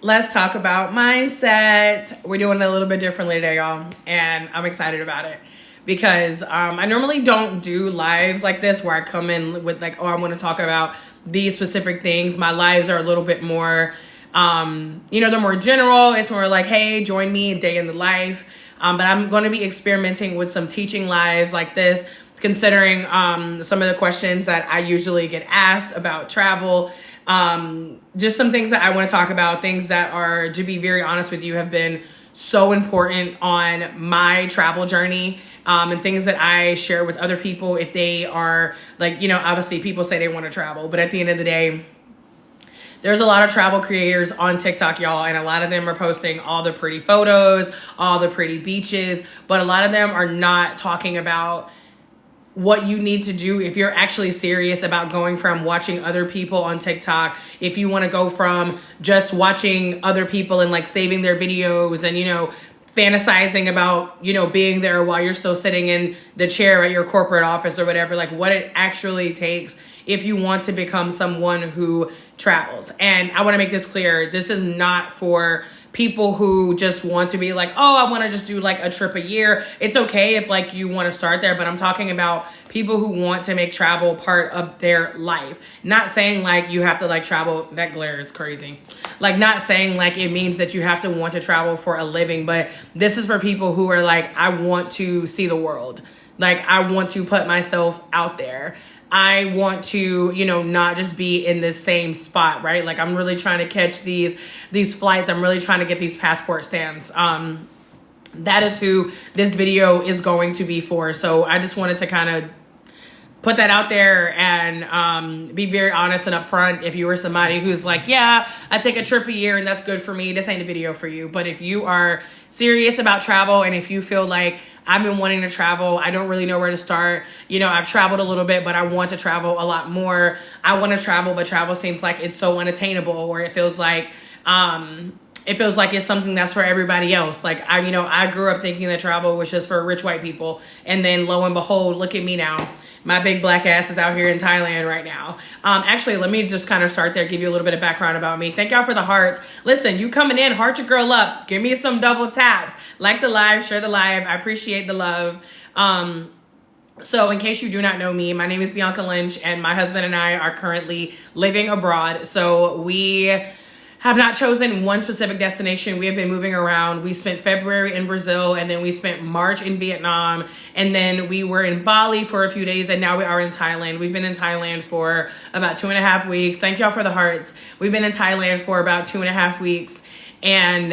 Let's talk about mindset. We're doing it a little bit differently today, y'all, and I'm excited about it because I normally don't do lives like this where I come in with like, oh, I want to talk about these specific things. My lives are a little bit more, they're more general. It's more like, hey, join me a day in the life. But I'm going to be experimenting with some teaching lives like this, considering some of the questions that I usually get asked about travel. Just some things that I want to talk about, things that are, to be very honest with you, have been so important on my travel journey, and things that I share with other people if they are like, obviously people say they want to travel, but at the end of the day, there's a lot of travel creators on TikTok, y'all, and a lot of them are posting all the pretty photos, all the pretty beaches, but a lot of them are not talking about what you need to do if you're actually serious about going from watching other people on TikTok. If you want to go from just watching other people and like saving their videos and, fantasizing about, being there while you're still sitting in the chair at your corporate office or whatever, like what it actually takes if you want to become someone who travels. And I want to make this clear. This is not for people who just want to be like, oh, I want to just do like a trip a year. It's okay if like you want to start there, but I'm talking about people who want to make travel part of their life. Not saying like you have to like travel. That glare is crazy. Like not saying like it means that you have to want to travel for a living, but this is for people who are like, I want to see the world. Like I want to put myself out there. I want to, not just be in the same spot, right? Like I'm really trying to catch these flights. I'm really trying to get these passport stamps. That is who this video is going to be for. So I just wanted to kind of put that out there and be very honest and upfront. If you were somebody who's like, yeah, I take a trip a year and that's good for me, this ain't a video for you. But if you are serious about travel and if you feel like I've been wanting to travel, I don't really know where to start, I've traveled a little bit, but I want to travel a lot more. I want to travel, but travel seems like it's so unattainable, or it feels like it's something that's for everybody else. Like I grew up thinking that travel was just for rich white people. And then lo and behold, look at me now. My big black ass is out here in Thailand right now. Actually, let me just kind of start there, give you a little bit of background about me. Thank y'all for the hearts. Listen, you coming in, heart your girl up. Give me some double taps. Like the live, share the live. I appreciate the love. So in case you do not know me, my name is Bianca Lynch, and my husband and I are currently living abroad. So we have not chosen one specific destination. We have been moving around. We spent February in Brazil, and then we spent March in Vietnam, and then we were in Bali for a few days, and now we are in Thailand. We've been in Thailand for about 2.5 weeks. Thank y'all for the hearts. We've been in Thailand for about 2.5 weeks, and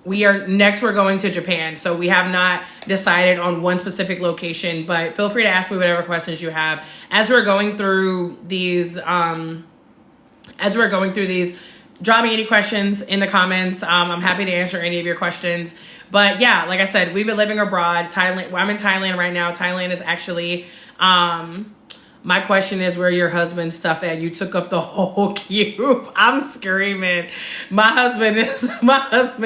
we're going to Japan. So we have not decided on one specific location, but feel free to ask me whatever questions you have. As we're going through these, drop me any questions in the comments. I'm happy to answer any of your questions. But yeah, like I said, we've been living abroad. Thailand. I'm in Thailand right now. Thailand is actually, my question is, where your husband's stuff at? You took up the whole cube. I'm screaming. My husband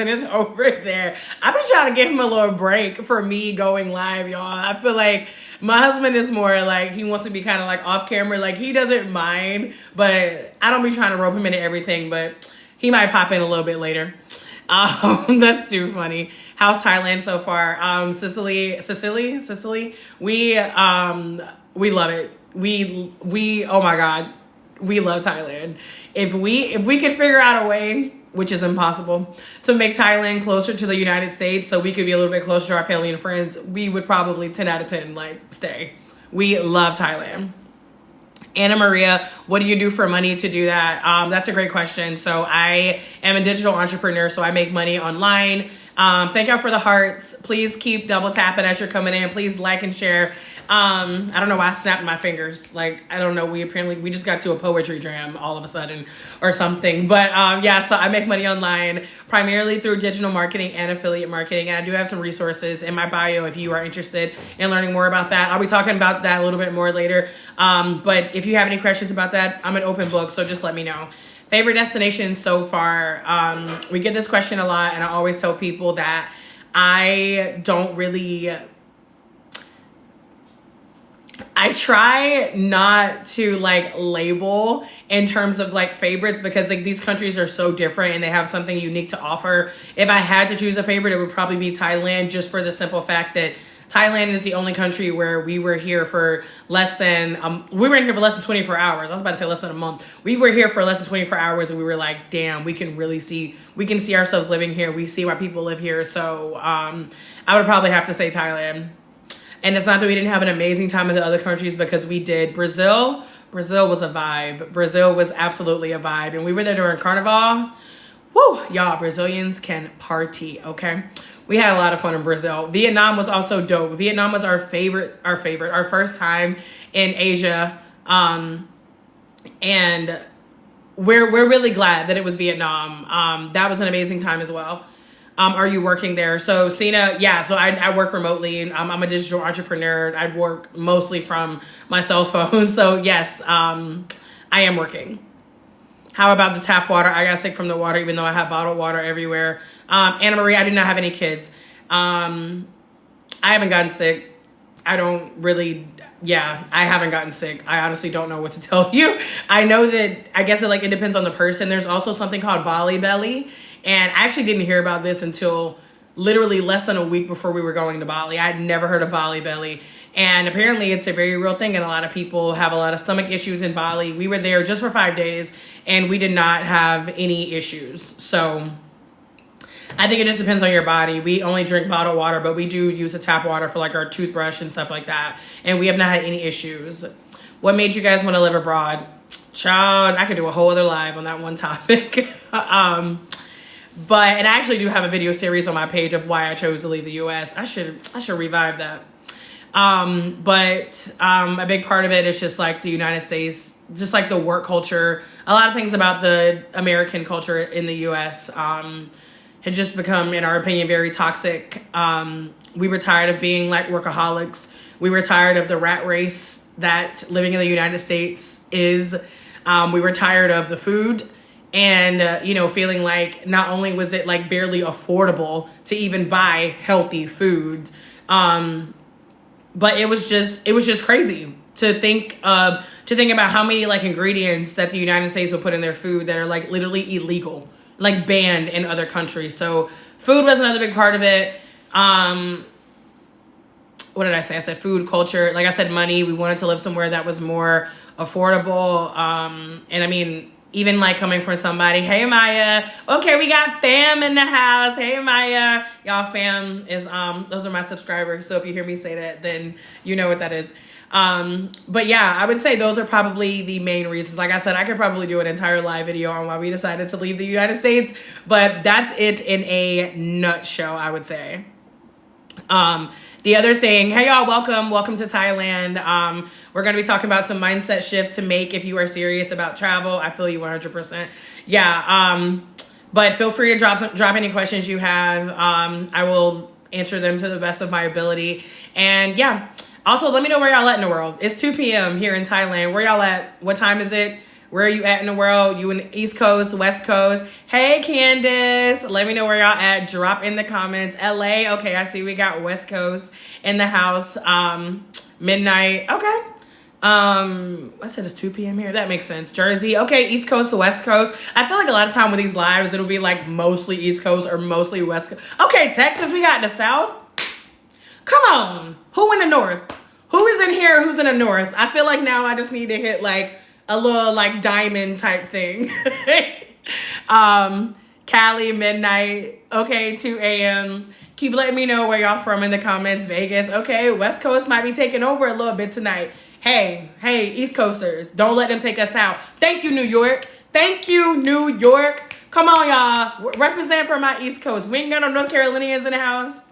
is over there. I've been trying to give him a little break for me going live, y'all. I feel like my husband is more like, he wants to be kind of like off camera. Like he doesn't mind, but I don't be trying to rope him into everything, but he might pop in a little bit later. That's too funny. How's Thailand so far? Sicily. We love it. We oh my God, we love Thailand. If we could figure out a way, which is impossible, to make Thailand closer to the United States so we could be a little bit closer to our family and friends, we would probably 10 out of 10 like stay. We love Thailand. Anna Maria, what do you do for money to do that? That's a great question. So I am a digital entrepreneur, so I make money online. Thank y'all for the hearts. Please keep double tapping as you're coming in. Please like and share. I don't know why I snapped my fingers. Like, I don't know. We just got to a poetry jam all of a sudden or something. But yeah, so I make money online primarily through digital marketing and affiliate marketing. And I do have some resources in my bio if you are interested in learning more about that. I'll be talking about that a little bit more later. But if you have any questions about that, I'm an open book. So just let me know. Favorite destination so far? We get this question a lot, and I always tell people that I don't really I try not to like label in terms of like favorites, because like these countries are so different and they have something unique to offer. If I had to choose a favorite, it would probably be Thailand, just for the simple fact that Thailand is the only country where we were here for less than we were in here for less than 24 hours. I was about to say less than a month. We were here for less than 24 hours and we were like, damn, we can see ourselves living here. We see why people live here. So I would probably have to say Thailand. And it's not that we didn't have an amazing time in the other countries, because we did. Brazil was a vibe. Brazil was absolutely a vibe. And we were there during Carnival. Woo, y'all, Brazilians can party, okay? We had a lot of fun in Brazil. Vietnam was also dope. Vietnam was our first time in Asia. And we're really glad that it was Vietnam. That was an amazing time as well. Are you working there? So Cena, yeah, so I work remotely. I'm a digital entrepreneur. I work mostly from my cell phone. So yes, I am working. How about the tap water? I got sick from the water, even though I have bottled water everywhere. Anna Marie, I do not have any kids. I haven't gotten sick. I haven't gotten sick. I honestly don't know what to tell you. I know that, I guess it depends on the person. There's also something called Bali belly. And I actually didn't hear about this until literally less than a week before we were going to Bali. I'd never heard of Bali belly. And apparently it's a very real thing. And a lot of people have a lot of stomach issues in Bali. We were there just for 5 days and we did not have any issues. So I think it just depends on your body. We only drink bottled water, but we do use the tap water for like our toothbrush and stuff like that. And we have not had any issues. What made you guys want to live abroad? Child, I could do a whole other live on that one topic. And I actually do have a video series on my page of why I chose to leave the US. I should revive that. A big part of it is just like the United States, just like the work culture. A lot of things about the American culture in the US had just become, in our opinion, very toxic. We were tired of being like workaholics. We were tired of the rat race that living in the United States is. We were tired of the food. And, feeling like not only was it like barely affordable to even buy healthy food, but it was just crazy to think about how many like ingredients that the United States will put in their food that are like literally illegal, like banned in other countries. So food was another big part of it. What did I say? I said food, culture, like I said, money. We wanted to live somewhere that was more affordable. And I mean, even like coming from somebody, hey Maya, okay, we got fam in the house. Hey Maya, y'all, fam is those are my subscribers. So if you hear me say that, then you know what that is. But yeah, I would say those are probably the main reasons. Like I said, I could probably do an entire live video on why we decided to leave the United States, but that's it in a nutshell, I would say. The other thing, hey y'all, welcome to Thailand. We're going to be talking about some mindset shifts to make if you are serious about travel. I feel you 100%. Yeah. But feel free to drop any questions you have. I will answer them to the best of my ability. And yeah, also let me know where y'all at in the world. It's 2 p.m. here in Thailand. Where y'all at? What time is it? Where are you at in the world? You in the East Coast, West Coast? Hey, Candace. Let me know where y'all at. Drop in the comments. LA. Okay, I see we got West Coast in the house. Midnight. Okay. I said it's 2 p.m. here. That makes sense. Jersey. Okay, East Coast to West Coast. I feel like a lot of time with these lives, it'll be like mostly East Coast or mostly West Coast. Okay, Texas, we got in the South. Come on. Who in the North? Who is in here? Who's in the North? I feel like now I just need to hit like a little like diamond type thing. Cali, midnight. Okay, 2 a.m. Keep letting me know where y'all from in the comments. Vegas. Okay, West Coast might be taking over a little bit tonight. Hey, East Coasters. Don't let them take us out. Thank you, New York. Thank you, New York. Come on, y'all. Represent for my East Coast. We ain't got no North Carolinians in the house.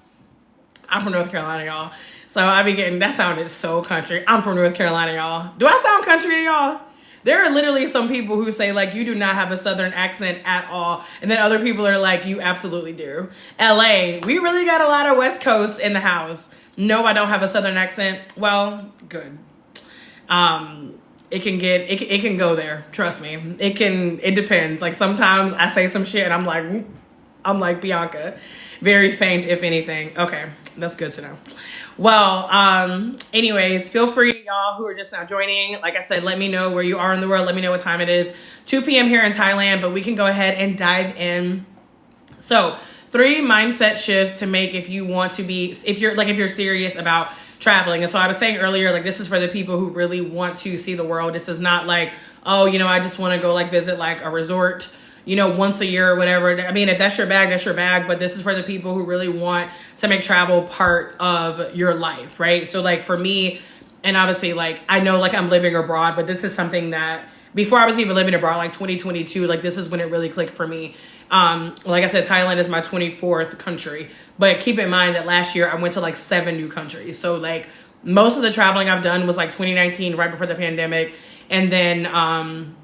I'm from North Carolina, y'all. So I be getting, that sounded so country. I'm from North Carolina, y'all. Do I sound country to y'all? There are literally some people who say like, you do not have a Southern accent at all. And then other people are like, you absolutely do. LA, we really got a lot of West Coast in the house. No, I don't have a Southern accent. Well, good. It can go there. Trust me. It depends. Like sometimes I say some shit and I'm like, I'm like Bianca, very faint, if anything. Okay, that's good to know. Well, anyways, feel free, y'all who are just now joining. Like I said, let me know where you are in the world. Let me know what time it is. 2 p.m. here in Thailand, but we can go ahead and dive in. So 3 mindset shifts to make if you want to be, if you're serious about traveling. And so I was saying earlier, like, this is for the people who really want to see the world. This is not like, oh, I just want to go like visit like a resort, once a year or whatever. I mean, if that's your bag, that's your bag. But this is for the people who really want to make travel part of your life, right? So like for me, and obviously like, I know like I'm living abroad, but this is something that before I was even living abroad, like 2022, like this is when it really clicked for me. Like I said, Thailand is my 24th country, but keep in mind that last year I went to like 7 new countries. So like most of the traveling I've done was like 2019, right before the pandemic. And then,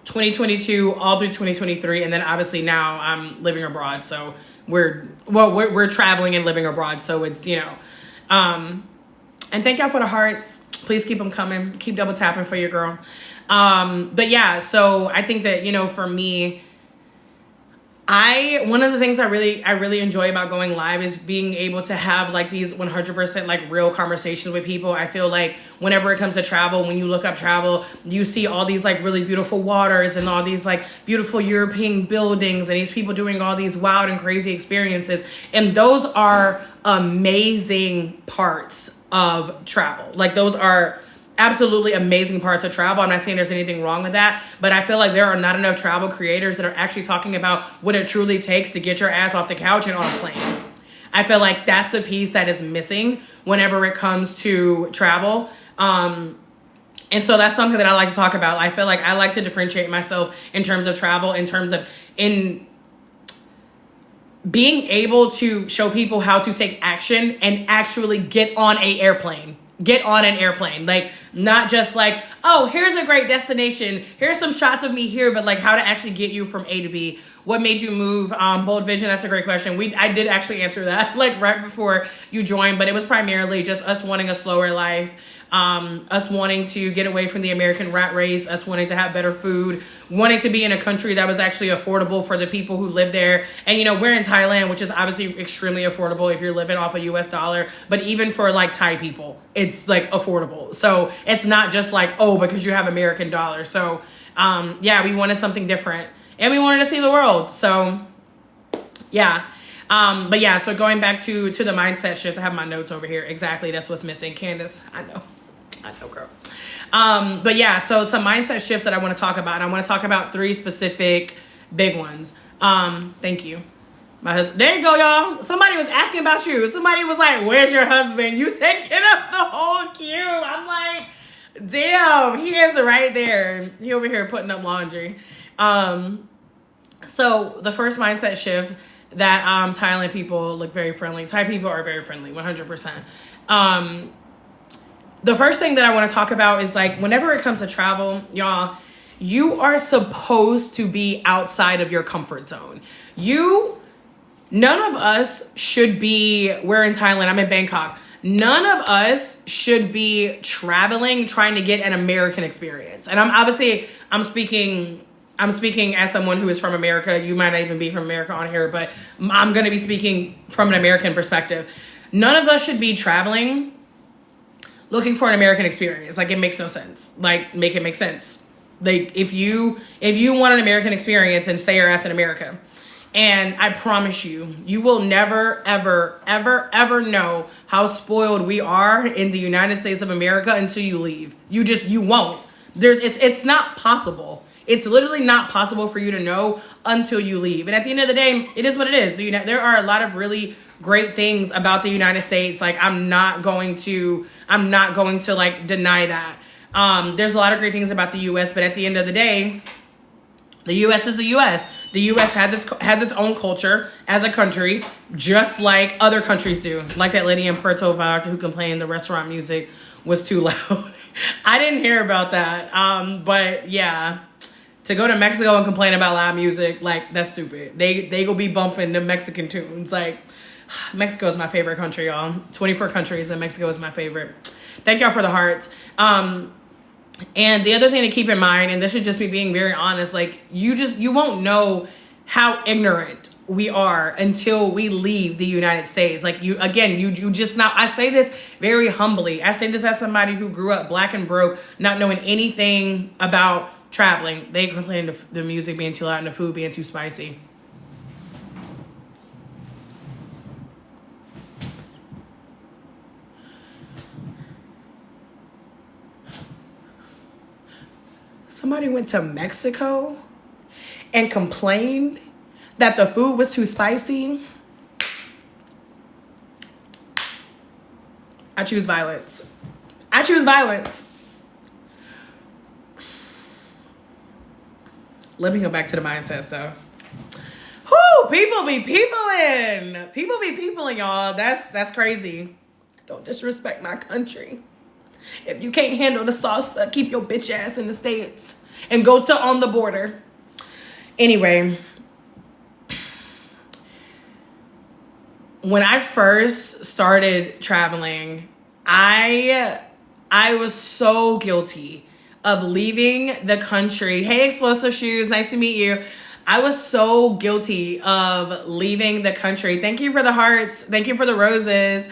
2022 all through 2023. And then obviously now I'm living abroad. So we're traveling and living abroad. So it's, and thank y'all for the hearts. Please keep them coming. Keep double tapping for your girl. But yeah, so I think that, for me, one of the things I really enjoy about going live is being able to have like these 100% like real conversations with people. I feel like whenever it comes to travel, when you look up travel, you see all these like really beautiful waters and all these like beautiful European buildings and these people doing all these wild and crazy experiences. And those are amazing parts of travel. Like those are absolutely amazing parts of travel. I'm not saying there's anything wrong with that, but I feel like there are not enough travel creators that are actually talking about what it truly takes to get your ass off the couch and on a plane. I feel like that's the piece that is missing whenever it comes to travel. And so that's something that I like to talk about. I feel like I like to differentiate myself in terms of travel, in terms of in being able to show people how to take action and actually get on an airplane. Get on an airplane. Like, not just like, oh, here's a great destination. Here's some shots of me here, but like how to actually get you from A to B. What made you move? Bold Vision, that's a great question. I did actually answer that like right before you joined, but it was primarily just us wanting a slower life, us wanting to get away from the American rat race, us wanting to have better food, wanting to be in a country that was actually affordable for the people who live there. And we're in Thailand, which is obviously extremely affordable if you're living off a US dollar, but even for like Thai people, it's like affordable. So it's not just like, oh, because you have American dollars. So yeah, we wanted something different and we wanted to see the world. So yeah. But yeah, so going back to the mindset shift, I have my notes over here. Exactly. That's what's missing. Candace, I know, girl. But yeah, so some mindset shifts that I want to talk about. I want to talk about 3 specific big ones. Thank you. My husband. There you go, y'all. Somebody was asking about you. Somebody was like, where's your husband? You taking up the whole queue. I'm like, damn, he is right there. He over here putting up laundry. So the first mindset shift that Thailand people look very friendly. Thai people are very friendly, 100%. The first thing that I want to talk about is like whenever it comes to travel, y'all, you are supposed to be outside of your comfort zone. None of us should be, we're in Thailand, I'm in Bangkok. None of us should be traveling, trying to get an American experience. And I'm speaking as someone who is from America. You might not even be from America on here, but I'm going to be speaking from an American perspective. None of us should be traveling looking for an American experience. Like, it makes no sense. Like, make it make sense. Like, if you want an American experience, then stay your ass in America. And I promise you, you will never, ever, ever, ever know how spoiled we are in the United States of America until you leave. You won't. It's not possible. It's literally not possible for you to know until you leave. And at the end of the day, it is what it is. There are a lot of really great things about the United States. Like, I'm not going to like deny that. There's a lot of great things about the US, but at the end of the day, the US is the US. The US has its own culture as a country, just like other countries do. Like that lady in Puerto Vallarta who complained the restaurant music was too loud. I didn't hear about that. But yeah, to go to Mexico and complain about loud music, like, that's stupid. They go be bumping the Mexican tunes. Like, Mexico is my favorite country, y'all. 24 countries and Mexico is my favorite. Thank y'all for the hearts. And the other thing to keep in mind, and this should just be being very honest, like, you won't know how ignorant we are until we leave the United States. Like you just not, I say this very humbly. I say this as somebody who grew up black and broke, not knowing anything about traveling. They complain of the music being too loud and the food being too spicy. Somebody went to Mexico and complained that the food was too spicy. I choose violence. I choose violence. Let me go back to the mindset stuff. Whoo, people be peopling. People be peopling, y'all. That's crazy. Don't disrespect my country. If you can't handle the salsa, keep your bitch ass in the States and go to on the border. Anyway, when I first started traveling, I was so guilty of leaving the country. Hey, Explosive Shoes, nice to meet you. I was so guilty of leaving the country. Thank you for the hearts. Thank you for the roses.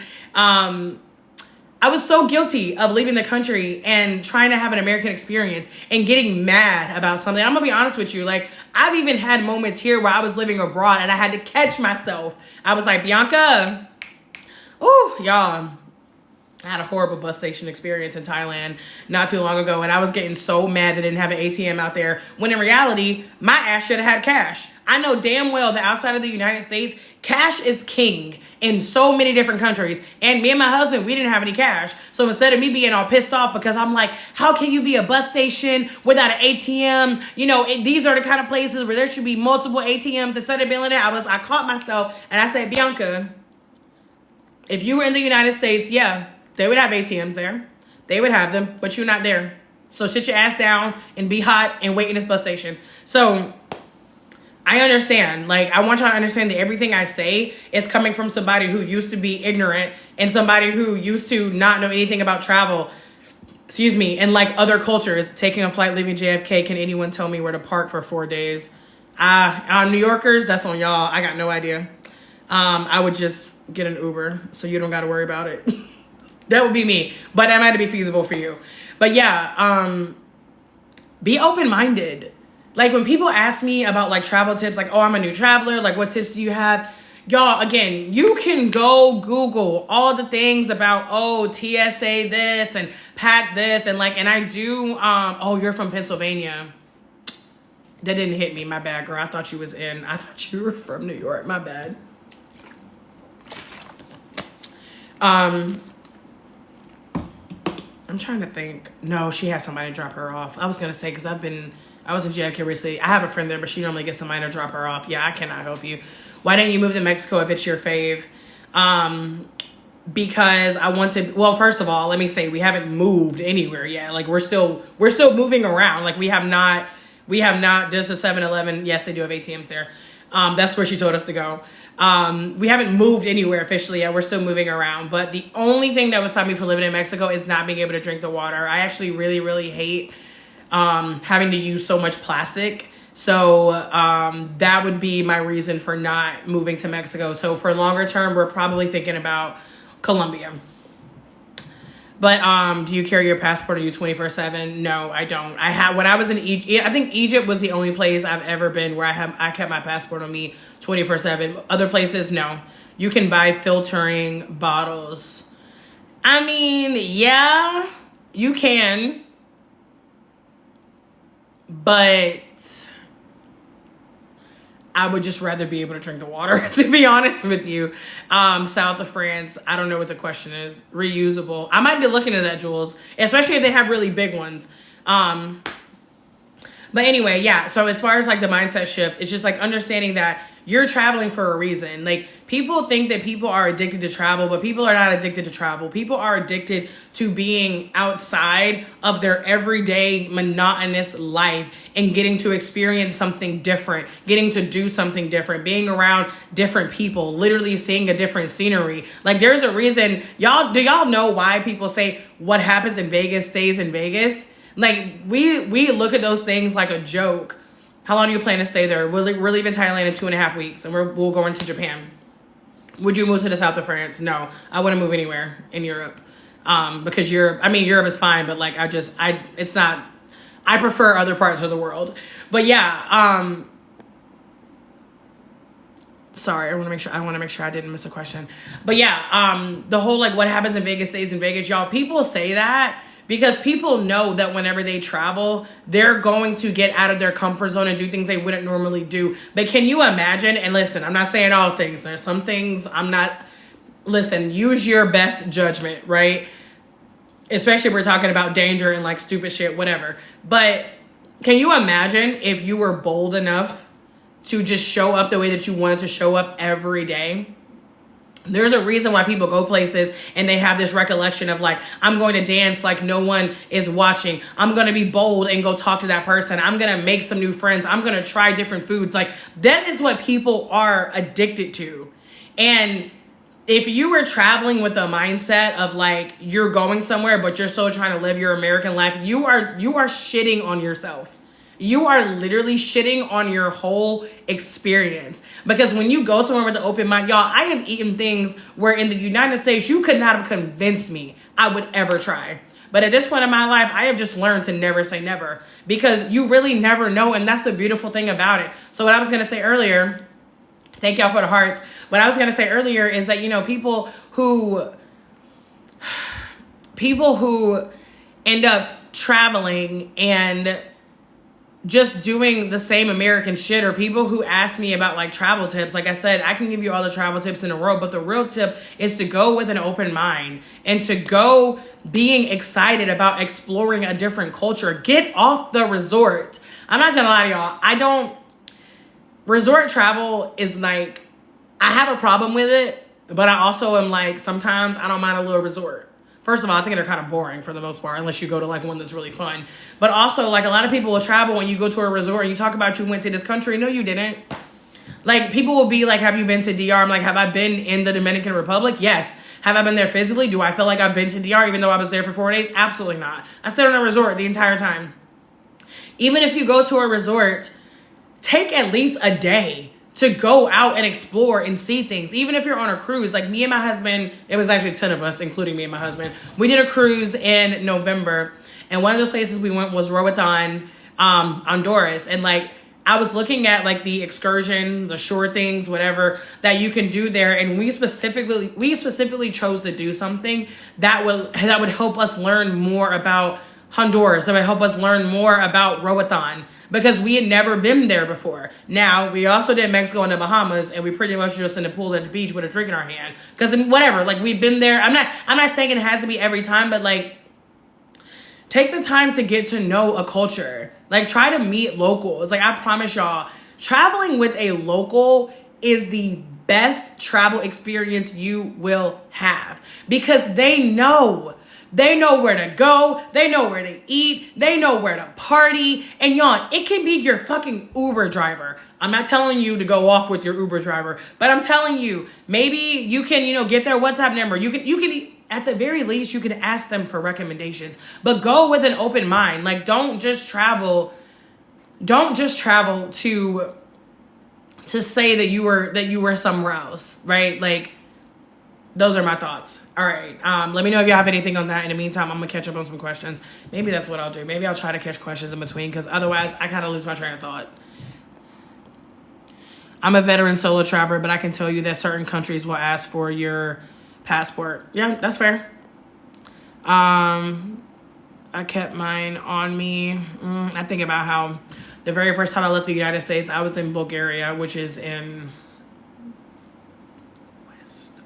I was so guilty of leaving the country and trying to have an American experience and getting mad about something. I'm gonna be honest with you. Like, I've even had moments here where I was living abroad and I had to catch myself. I was like, Bianca, oh, y'all, I had a horrible bus station experience in Thailand not too long ago, and I was getting so mad that they didn't have an ATM out there, when in reality, my ass should have had cash. I know damn well that outside of the United States, cash is king in so many different countries. And me and my husband, we didn't have any cash. So instead of me being all pissed off because I'm like, how can you be a bus station without an ATM? You know, these are the kind of places where there should be multiple ATMs. Instead of being like that, I caught myself and I said, Bianca, if you were in the United States, yeah, they would have ATMs there. They would have them, but you're not there. So sit your ass down and be hot and wait in this bus station. So I understand. Like, I want y'all to understand that everything I say is coming from somebody who used to be ignorant and somebody who used to not know anything about travel. Excuse me. And like other cultures, taking a flight, leaving JFK, can anyone tell me where to park for 4 days? New Yorkers, that's on y'all. I got no idea. I would just get an Uber so you don't got to worry about it. That would be me. But that might be feasible for you. But yeah, be open-minded. Like, when people ask me about like travel tips, like, oh, I'm a new traveler, like, what tips do you have? Y'all, again, you can go Google all the things about, oh, TSA this and pack this. And like, and I do, oh, you're from Pennsylvania. That didn't hit me. My bad, girl. I thought you were from New York. My bad. I'm trying to think. No, she had somebody drop her off. I was going to say, because I was in JFK recently. I have a friend there, but she normally gets somebody to drop her off. Yeah, I cannot help you. Why didn't you move to Mexico if it's your fave? Because I want to, well, first of all, let me say we haven't moved anywhere yet. Like, we're still moving around. Like, we have not just a 7-Eleven. Yes, they do have ATMs there. That's where she told us to go. We haven't moved anywhere officially yet. We're still moving around. But the only thing that would stop me from living in Mexico is not being able to drink the water. I actually really, really hate having to use so much plastic. So that would be my reason for not moving to Mexico. So for longer term, we're probably thinking about Colombia. But do you carry your passport? Are you 24/7? No, I don't. When I was in Egypt, I think Egypt was the only place I've ever been where I kept my passport on me 24/7. Other places, no. You can buy filtering bottles. I mean, yeah, you can. But I would just rather be able to drink the water, to be honest with you. South of France, I don't know what the question is. Reusable. I might be looking at that, Jules, especially if they have really big ones. But anyway, yeah. So as far as like the mindset shift, it's just like understanding that you're traveling for a reason. Like, people think that people are addicted to travel, but people are not addicted to travel. People are addicted to being outside of their everyday monotonous life and getting to experience something different, getting to do something different, being around different people, literally seeing a different scenery. Like, there's a reason. Do y'all know why people say what happens in Vegas stays in Vegas? Like, we look at those things like a joke. How long do you plan to stay there? We're leaving Thailand in 2.5 weeks, and we'll go into Japan. Would you move to the south of France? No, I wouldn't move anywhere in Europe. Because Europe is fine, but like, it's not, I prefer other parts of the world. But yeah, sorry, I want to make sure I didn't miss a question. But yeah, the whole like what happens in Vegas stays in Vegas, y'all. People say that because people know that whenever they travel, they're going to get out of their comfort zone and do things they wouldn't normally do. But can you imagine? And listen, I'm not saying all things. There's some things listen, use your best judgment, right? Especially if we're talking about danger and like stupid shit, whatever. But can you imagine if you were bold enough to just show up the way that you wanted to show up every day? There's a reason why people go places and they have this recollection of like, I'm going to dance like no one is watching. I'm going to be bold and go talk to that person. I'm going to make some new friends. I'm going to try different foods. Like that is what people are addicted to. And if you were traveling with a mindset of like you're going somewhere, but you're still trying to live your American life, you are shitting on yourself. You are literally shitting on your whole experience. Because when you go somewhere with an open mind, y'all, I have eaten things where in the United States, you could not have convinced me I would ever try. But at this point in my life, I have just learned to never say never because you really never know. And that's the beautiful thing about it. So what I was going to say earlier, thank y'all for the hearts. What I was going to say earlier is that, you know, people who end up traveling and just doing the same American shit, or people who ask me about like travel tips. Like I said, I can give you all the travel tips in the world, but the real tip is to go with an open mind and to go being excited about exploring a different culture. Get off the resort. I'm not gonna lie to y'all. Resort travel is like, I have a problem with it, but I also am like, sometimes I don't mind a little resort. First of all, I think they're kind of boring for the most part, unless you go to like one that's really fun. But also, like a lot of people will travel when you go to a resort and you talk about you went to this country. No, you didn't. Like people will be like, have you been to DR? I'm like, have I been in the Dominican Republic? Yes. Have I been there physically? Do I feel like I've been to DR even though I was there for 4 days? Absolutely not. I stayed on a resort the entire time. Even if you go to a resort, take at least a day to go out and explore and see things. Even if you're on a cruise, like me and my husband, it was actually 10 of us, including me and my husband. We did a cruise in November. And one of the places we went was Roatan, Honduras. And like, I was looking at like the excursion, the shore things, whatever that you can do there. And we specifically chose to do something that would help us learn more about Honduras. That would help us learn more about Roatan, because we had never been there before. Now, we also did Mexico and the Bahamas, and we pretty much just in the pool at the beach with a drink in our hand. Because whatever, like we've been there. I'm not saying it has to be every time, but like take the time to get to know a culture. Like try to meet locals. Like I promise y'all, traveling with a local is the best travel experience you will have, because they know where to go. They know where to eat. They know where to party. And y'all, it can be your fucking Uber driver. I'm not telling you to go off with your Uber driver, but I'm telling you, maybe you can, get their WhatsApp number. You can, at the very least, you can ask them for recommendations, but go with an open mind. Like, don't just travel to say that you were somewhere else, right? Like, those are my thoughts. All right. Let me know if you have anything on that. In the meantime, I'm going to catch up on some questions. Maybe that's what I'll do. Maybe I'll try to catch questions in between, because otherwise I kind of lose my train of thought. I'm a veteran solo traveler, but I can tell you that certain countries will ask for your passport. Yeah, that's fair. I kept mine on me. I think about how the very first time I left the United States, I was in Bulgaria, which is in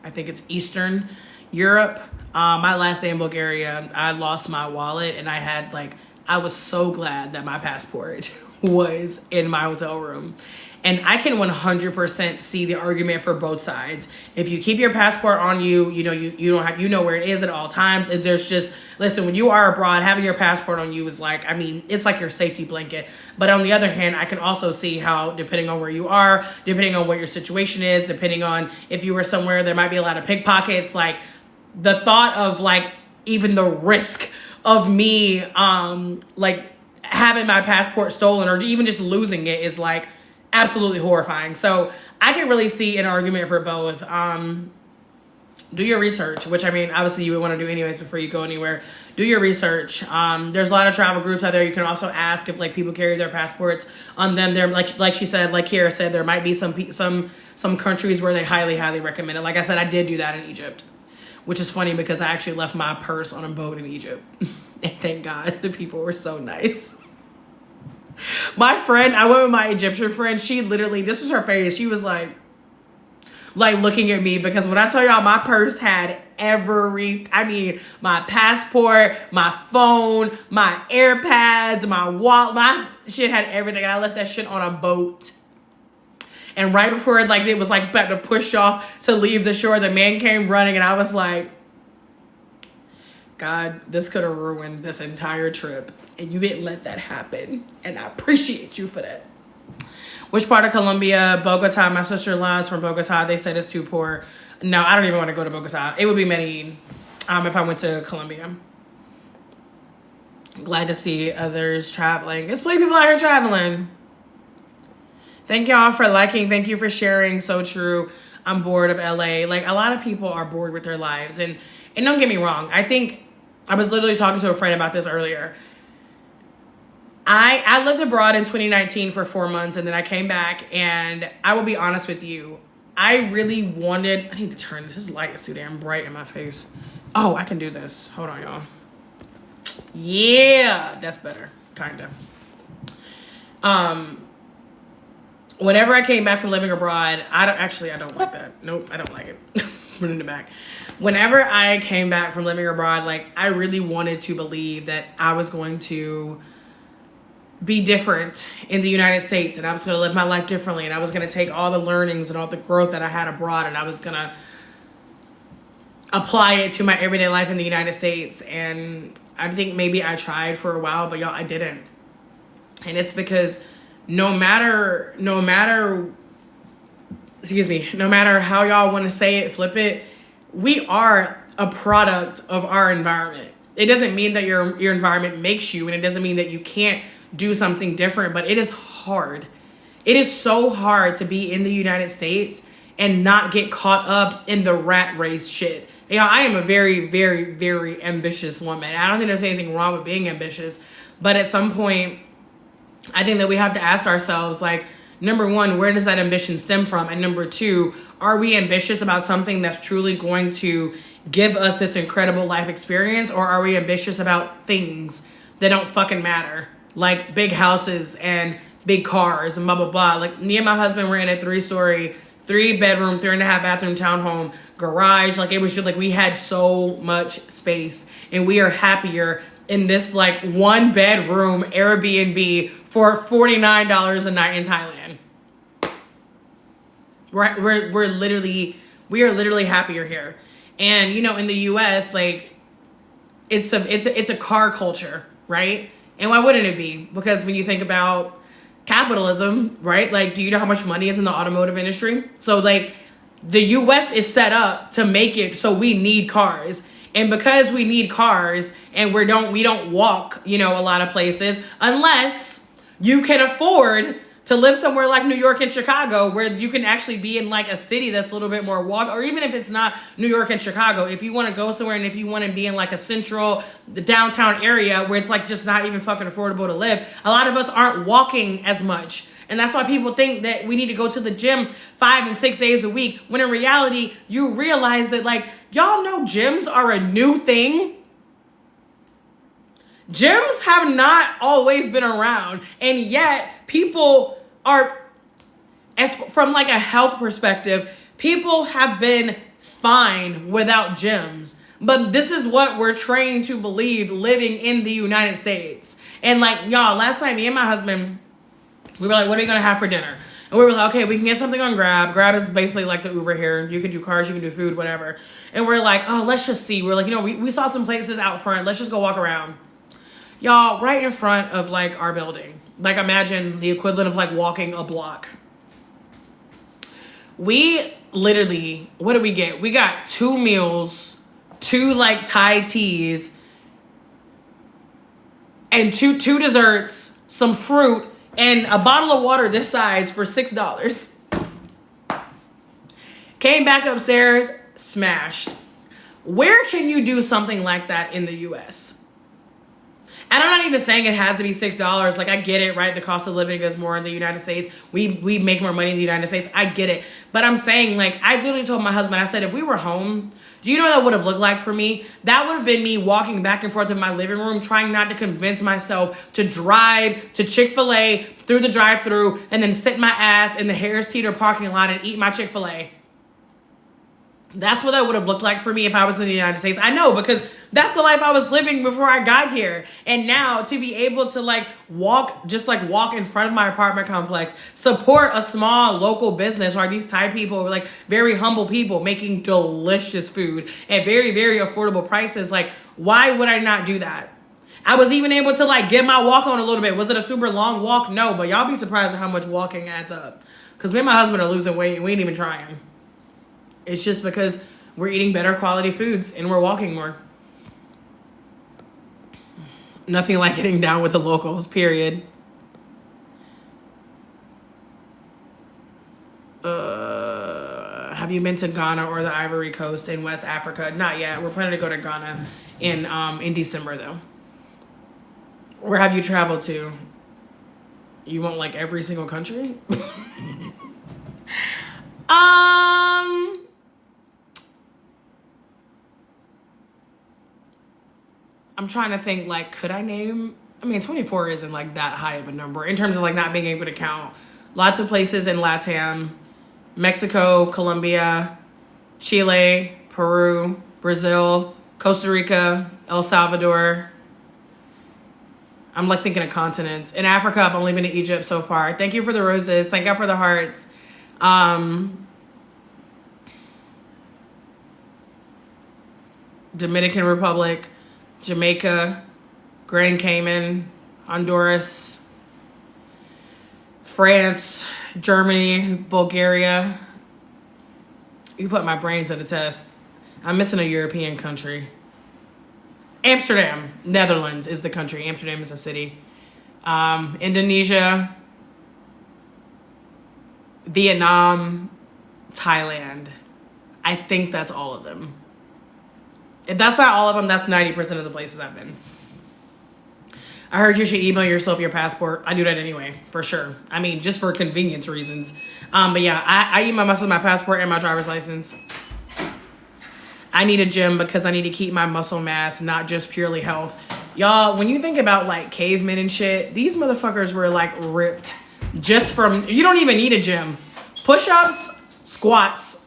I think it's Eastern Europe. My last day in Bulgaria, I lost my wallet, and I was so glad that my passport was in my hotel room. And I can 100% see the argument for both sides. If you keep your passport on you, you know where it is at all times. And there's just, listen, when you are abroad, having your passport on you is like, it's like your safety blanket. But on the other hand, I can also see how, depending on where you are, depending on what your situation is, depending on if you were somewhere, there might be a lot of pickpockets. Like the thought of like even the risk of me, having my passport stolen or even just losing it is like absolutely horrifying. So I can really see an argument for both. Do your research, which I mean, obviously you would want to do anyways before you go anywhere. Do your research. There's a lot of travel groups out there. You can also ask if like people carry their passports on them. They're like she said, like Kiera said, there might be some countries where they highly recommend it. Like I said, I did do that in Egypt, which is funny because I actually left my purse on a boat in Egypt. And thank God the people were so nice. My friend, I went with my Egyptian friend. She literally, this was her face. She was like looking at me because when I tell y'all my purse had my passport, my phone, my AirPods, my wallet, my shit had everything. And I left that shit on a boat. And right before it was like about to push off to leave the shore, the man came running and I was like, God, this could have ruined this entire trip. And you didn't let that happen. And I appreciate you for that. Which part of Colombia? Bogota. My sister-in-law is from Bogota. They said it's too poor. No, I don't even want to go to Bogota. It would be Medellin if I went to Colombia. Glad to see others traveling. There's plenty of people out here traveling. Thank y'all for liking. Thank you for sharing. So true. I'm bored of LA. Like, a lot of people are bored with their lives. And don't get me wrong. I think I was literally talking to a friend about this earlier. I lived abroad in 2019 for 4 months, and then I came back, and I will be honest with you. I really wanted... I need to turn this. This light is too damn bright in my face. Oh, I can do this. Hold on, y'all. Yeah, that's better. Kind of. Whenever I came back from living abroad, I don't like that. Nope, I don't like it. Put it back. Whenever I came back from living abroad, like, I really wanted to believe that I was going to be different in the United States, and I was going to live my life differently, and I was going to take all the learnings and all the growth that I had abroad, and I was going to apply it to my everyday life in the United States. And I think maybe I tried for a while, but y'all, I didn't. And it's because no matter how y'all want to say it, flip it, we are a product of our environment. It doesn't mean that your environment makes you, and it doesn't mean that you can't do something different, but it is hard. It is so hard to be in the United States and not get caught up in the rat race shit. You know, I am a very, very, very ambitious woman. I don't think there's anything wrong with being ambitious, but at some point, I think that we have to ask ourselves, like, number one, where does that ambition stem from? And number two, are we ambitious about something that's truly going to give us this incredible life experience? Or are we ambitious about things that don't fucking matter? Like big houses and big cars and blah, blah, blah. Like, me and my husband were in a 3-story, 3-bedroom, 3.5 bathroom townhome garage. Like, it was just like we had so much space, and we are happier in this like 1-bedroom Airbnb for $49 a night in Thailand. We are literally happier here. And you know, in the US, like, it's a car culture, right? And why wouldn't it be? Because when you think about capitalism, right? Like, do you know how much money is in the automotive industry? So like, the US is set up to make it so we need cars. And because we need cars, and we don't walk, you know, a lot of places, unless you can afford to live somewhere like New York and Chicago, where you can actually be in like a city that's a little bit more walk, or even if it's not New York and Chicago, if you want to go somewhere and if you want to be in like a the downtown area where it's like just not even fucking affordable to live, a lot of us aren't walking as much. And that's why people think that we need to go to the gym 5 and 6 days a week, when in reality, you realize that, like, y'all know gyms are a new thing. Gyms have not always been around, and yet people are, as from like a health perspective, people have been fine without gyms. But this is what we're trained to believe living in the United States. And like, y'all, last night, me and my husband, we were like, what are we going to have for dinner? And we were like, okay, we can get something on Grab. Grab is basically like the Uber here. You can do cars, you can do food, whatever. And we're like, oh, let's just see. We're like, you know, we saw some places out front. Let's just go walk around. Y'all, right in front of like our building. Like, imagine the equivalent of like walking a block. We literally, what did we get? We got 2 meals, 2 like Thai teas, and two desserts, some fruit, and a bottle of water this size for $6. Came back upstairs, smashed. Where can you do something like that in the US? And I'm not even saying it has to be $6. Like, I get it, right? The cost of living is more in the United States. We make more money in the United States. I get it. But I'm saying, like, I literally told my husband, I said, if we were home, do you know what that would have looked like for me? That would have been me walking back and forth in my living room, trying not to convince myself to drive to Chick-fil-A through the drive-thru and then sit my ass in the Harris Teeter parking lot and eat my Chick-fil-A. That's what that would have looked like for me if I was in the United States. I know, because that's the life I was living before I got here. And now to be able to walk in front of my apartment complex, support a small local business, or these Thai people, like very humble people making delicious food at very, very affordable prices. Like, why would I not do that? I was even able to get my walk on a little bit. Was it a super long walk? No, but y'all be surprised at how much walking adds up. Because me and my husband are losing weight and we ain't even trying. It's just because we're eating better quality foods and we're walking more. Nothing like getting down with the locals, period. Have you been to Ghana or the Ivory Coast in West Africa? Not yet. We're planning to go to Ghana in December, though. Where have you traveled to? You want every single country? I'm trying to think, could I name? 24 isn't that high of a number in terms of not being able to count. Lots of places in LATAM, Mexico, Colombia, Chile, Peru, Brazil, Costa Rica, El Salvador. I'm thinking of continents. In Africa, I've only been to Egypt so far. Thank you for the roses. Thank God for the hearts. Dominican Republic, Jamaica, Grand Cayman, Honduras, France, Germany, Bulgaria. You put my brain to the test. I'm missing a European country. Amsterdam, Netherlands is the country. Amsterdam is a city. Indonesia, Vietnam, Thailand. I think that's all of them. If that's not all of them, that's 90% of the places I've been. I heard you should email yourself your passport. I do that anyway, for sure. Just for convenience reasons. But yeah, I email myself my passport and my driver's license. I need a gym because I need to keep my muscle mass, not just purely health. Y'all, when you think about cavemen and shit, these motherfuckers were ripped just from, you don't even need a gym. Push-ups, squats,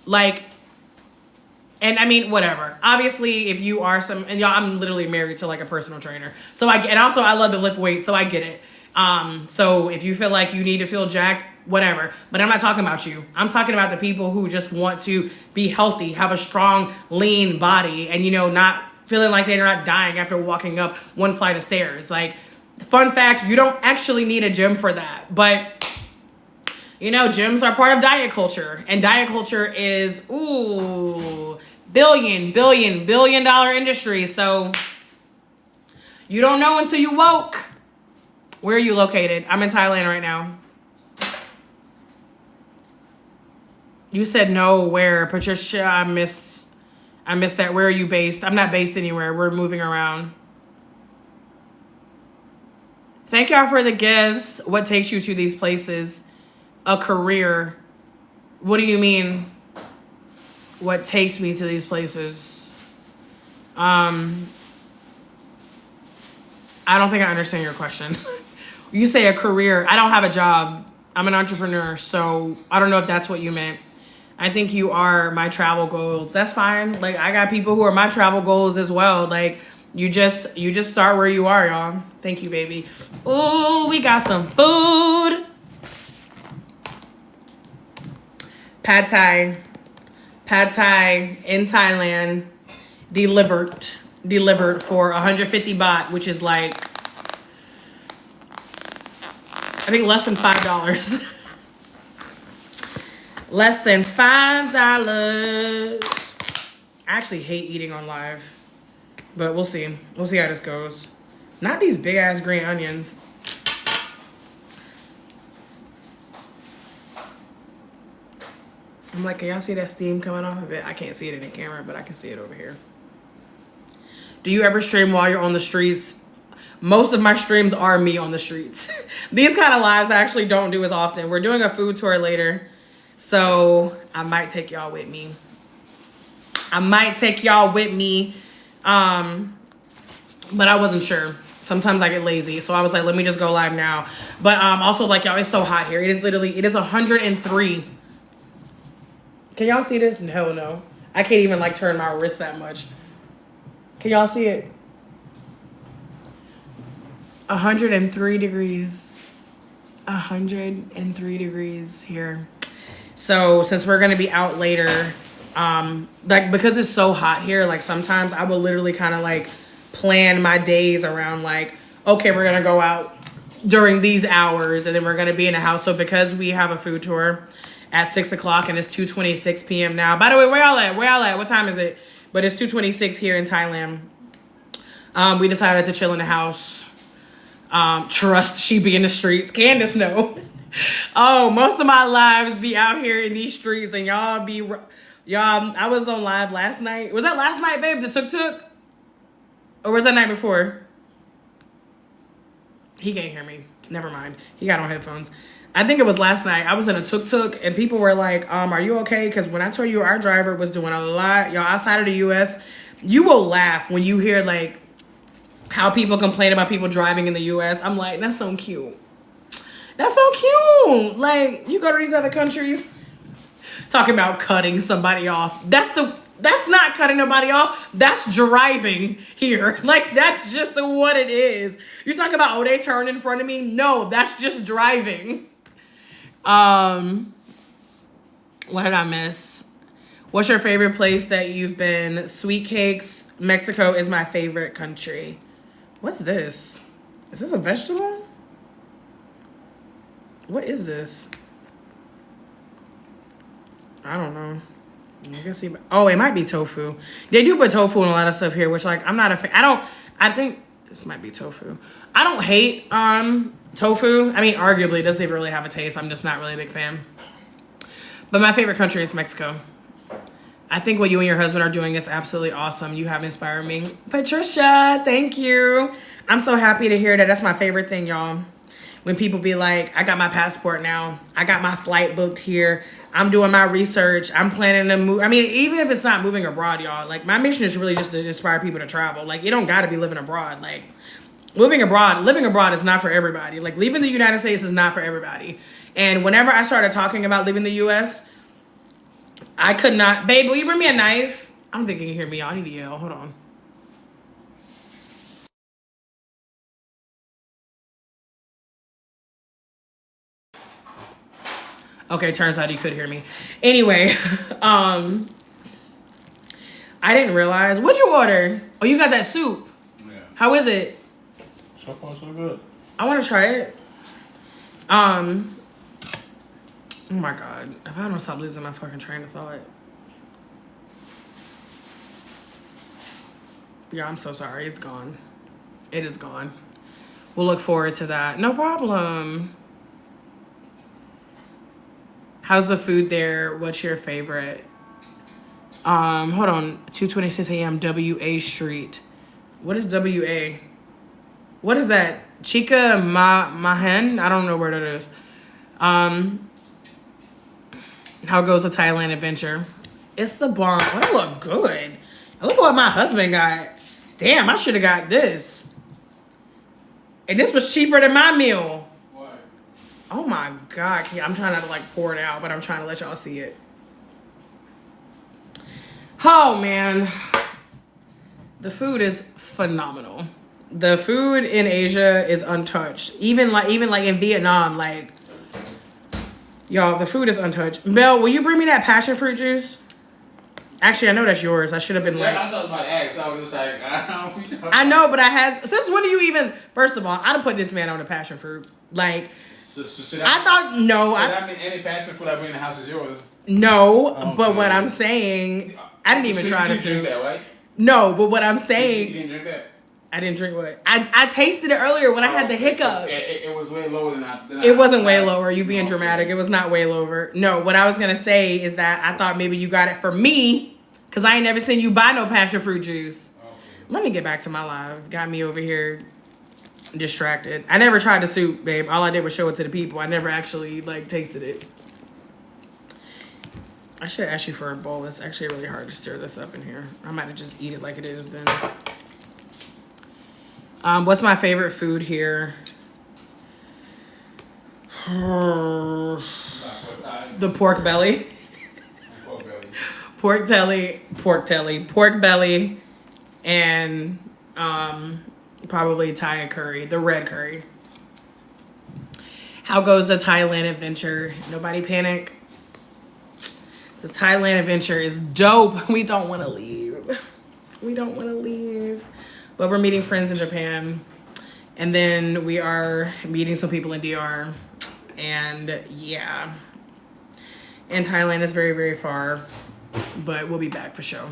and whatever. Obviously, if you are and y'all, I'm literally married to a personal trainer. So I love to lift weights, so I get it. So if you feel like you need to feel jacked, whatever. But I'm not talking about you. I'm talking about the people who just want to be healthy, have a strong, lean body, and not feeling like they're not dying after walking up one flight of stairs. Fun fact, you don't actually need a gym for that. But gyms are part of diet culture, and diet culture is billion dollar industry. So you don't know until you woke. Where are you located? I'm in Thailand right now. You said no. Where, Patricia? I missed that. Where are you based? I'm not based anywhere. We're moving around. Thank y'all for the gifts. What takes you to these places? A career. What do you mean? What takes me to these places? I don't think I understand your question. You say a career. I don't have a job. I'm an entrepreneur, so I don't know if that's what you meant. I think you are my travel goals. That's fine. I got people who are my travel goals as well. You just start where you are, y'all. Thank you, baby. Oh, we got some food. Pad Thai in Thailand, delivered for 150 baht, which is I think less than $5. Less than $5. I actually hate eating on live, but we'll see. We'll see how this goes. Not these big ass green onions. I'm like, can y'all see that steam coming off of it? I can't see it in the camera, but I can see it over here. Do you ever stream while you're on the streets? Most of my streams are me on the streets. These kind of lives I actually don't do as often. We're doing a food tour later, so I might take y'all with me. But I wasn't sure. Sometimes I get lazy, so I was like, let me just go live now. But also, like, y'all, it's so hot here. It is 103. Can y'all see this? No. I can't even, like, turn my wrist that much. Can y'all see it? 103 degrees. 103 degrees here. So since we're gonna be out later, like, because it's so hot here, like, sometimes I will literally kind of like plan my days around, like, okay, we're gonna go out during these hours and then we're gonna be in the house. So because we have a food tour at 6 o'clock and it's 2:26 p.m. now. By the way, where y'all at? What time is it? But it's 2:26 here in Thailand. We decided to chill in the house. Trust she be in the streets. Candace, no. Oh, most of my lives be out here in these streets, and y'all, I was on live last night. Was that last night, babe, the tuk-tuk? Or was that night before? He can't hear me. Never mind. He got on headphones. I think it was last night. I was in a tuk-tuk, and people were like, are you okay? Because when I told you our driver was doing a lot, y'all, outside of the U.S., you will laugh when you hear, like, how people complain about people driving in the U.S. I'm like, that's so cute. That's so cute. Like, you go to these other countries, talking about cutting somebody off. That's not cutting nobody off. That's driving here. Like, that's just what it is. You talk about, oh, they turned in front of me. No, that's just driving. What did I miss? What's your favorite place that you've been? Sweet cakes. Mexico is my favorite country. What's this? Is this a vegetable? What is this? I don't know. I guess oh, it might be tofu. They do put tofu in a lot of stuff here, which, like, I'm not a fan. I think this might be tofu. I don't hate tofu. I mean, arguably, it doesn't even really have a taste. I'm just not really a big fan. But my favorite country is Mexico. I think what you and your husband are doing is absolutely awesome. You have inspired me. Patricia, thank you. I'm so happy to hear that. That's my favorite thing, y'all. When people be like, I got my passport now. I got my flight booked here. I'm doing my research. I'm planning to move. I mean, even if it's not moving abroad, y'all, like, my mission is really just to inspire people to travel. Like, you don't got to be living abroad. Like, living abroad is not for everybody. Like, leaving the United States is not for everybody. And whenever I started talking about leaving the U.S., I could not. Babe, will you bring me a knife? I don't think you can hear me. I need to yell. Hold on. Okay, turns out you could hear me. Anyway, I didn't realize. What'd you order? Oh, you got that soup. Yeah. How is it? So far, so good. I want to try it. Oh my God. If I don't stop losing my fucking train of thought. Yeah, I'm so sorry. It's gone. It is gone. We'll look forward to that. No problem. How's the food there? What's your favorite? Hold on. 2:26 a.m. WA Street. What is WA? What is that? Chica Mahen? I don't know where that is. How goes a Thailand adventure? It's the bomb. Oh, that look good. And look at what my husband got. Damn, I should have got this. And this was cheaper than my meal. What? Oh my God. I'm trying not to, like, pour it out, but I'm trying to let y'all see it. Oh man. The food is phenomenal. The food in Asia is untouched. Even like in Vietnam, like, y'all, the food is untouched. Belle, will you bring me that passion fruit juice? Actually, I know that's yours. I should have been like... Yeah, I was about to ask. I was just like, I know, but I had... Since when do you even... First of all, I'd have put this man on the passion fruit. Like, I thought... No. So that mean any passion fruit I bring in the house is yours? No, but what I'm saying... I didn't even try to drink that, right? No, but what I'm saying... You didn't drink that? I didn't drink what I tasted it earlier when I had the hiccups. It was way lower than I. It wasn't way lower. You being dramatic. It was not way lower. No, what I was gonna say is that I thought maybe you got it for me because I ain't never seen you buy no passion fruit juice. Okay. Let me get back to my live. Got me over here distracted. I never tried the soup, babe. All I did was show it to the people. I never actually like tasted it. I should ask you for a bowl. It's actually really hard to stir this up in here. I might have just eat it like it is then. What's my favorite food here? The pork belly. Pork belly, and probably Thai curry, the red curry. How goes the Thailand adventure? Nobody panic. The Thailand adventure is dope. We don't want to leave. But we're meeting friends in Japan. And then we are meeting some people in DR. And yeah. And Thailand is very, very far. But we'll be back for sure.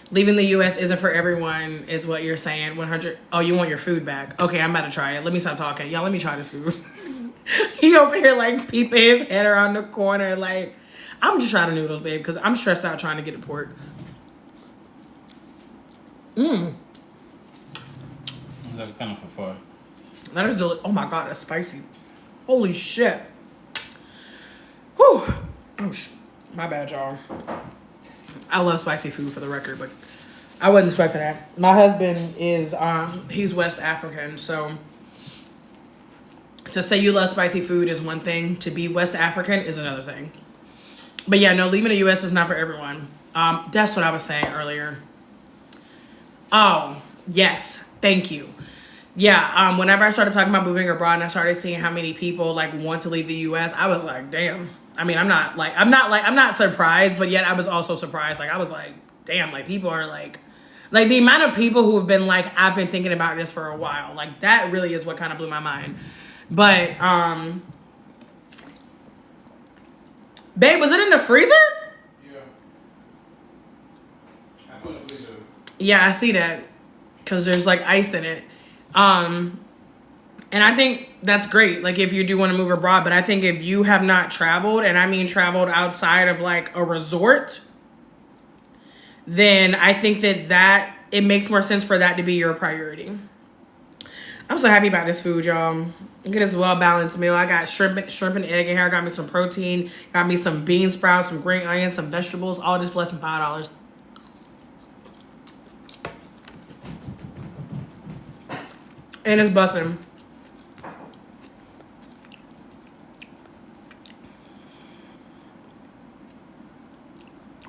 Leaving the U.S. isn't for everyone, is what you're saying. 100. Oh, you want your food back? Okay, I'm about to try it. Let me stop talking. Y'all, let me try this food. He over here like peeping his head around the corner like... I'm just trying the noodles, babe, because I'm stressed out trying to get the pork. That's kind of for fun. That is delicious. Oh my God, that's spicy. Holy shit. Whew. Oh, my bad, y'all. I love spicy food for the record, but I wasn't expecting that. My husband is, he's West African, so to say you love spicy food is one thing. To be West African is another thing. But yeah, no, leaving the U.S. is not for everyone. That's what I was saying earlier. Oh, yes. Thank you. Yeah, whenever I started talking about moving abroad and I started seeing how many people like want to leave the U.S., I was like, damn. I mean, I'm not surprised, but yet I was also surprised. Like, I was like, damn, like people are like the amount of people who have been like, I've been thinking about this for a while. Like that really is what kind of blew my mind. But, babe, was it in the freezer? Yeah. I put it in the freezer. Yeah, I see that. Because there's like ice in it. And I think that's great. Like if you do want to move abroad. But I think if you have not traveled, and I mean traveled outside of like a resort, then I think that it makes more sense for that to be your priority. I'm so happy about this food, y'all. Look at this well-balanced meal. I got shrimp and egg in here. I got me some protein. Got me some bean sprouts, some green onions, some vegetables. All this for less than $5. And it's busting.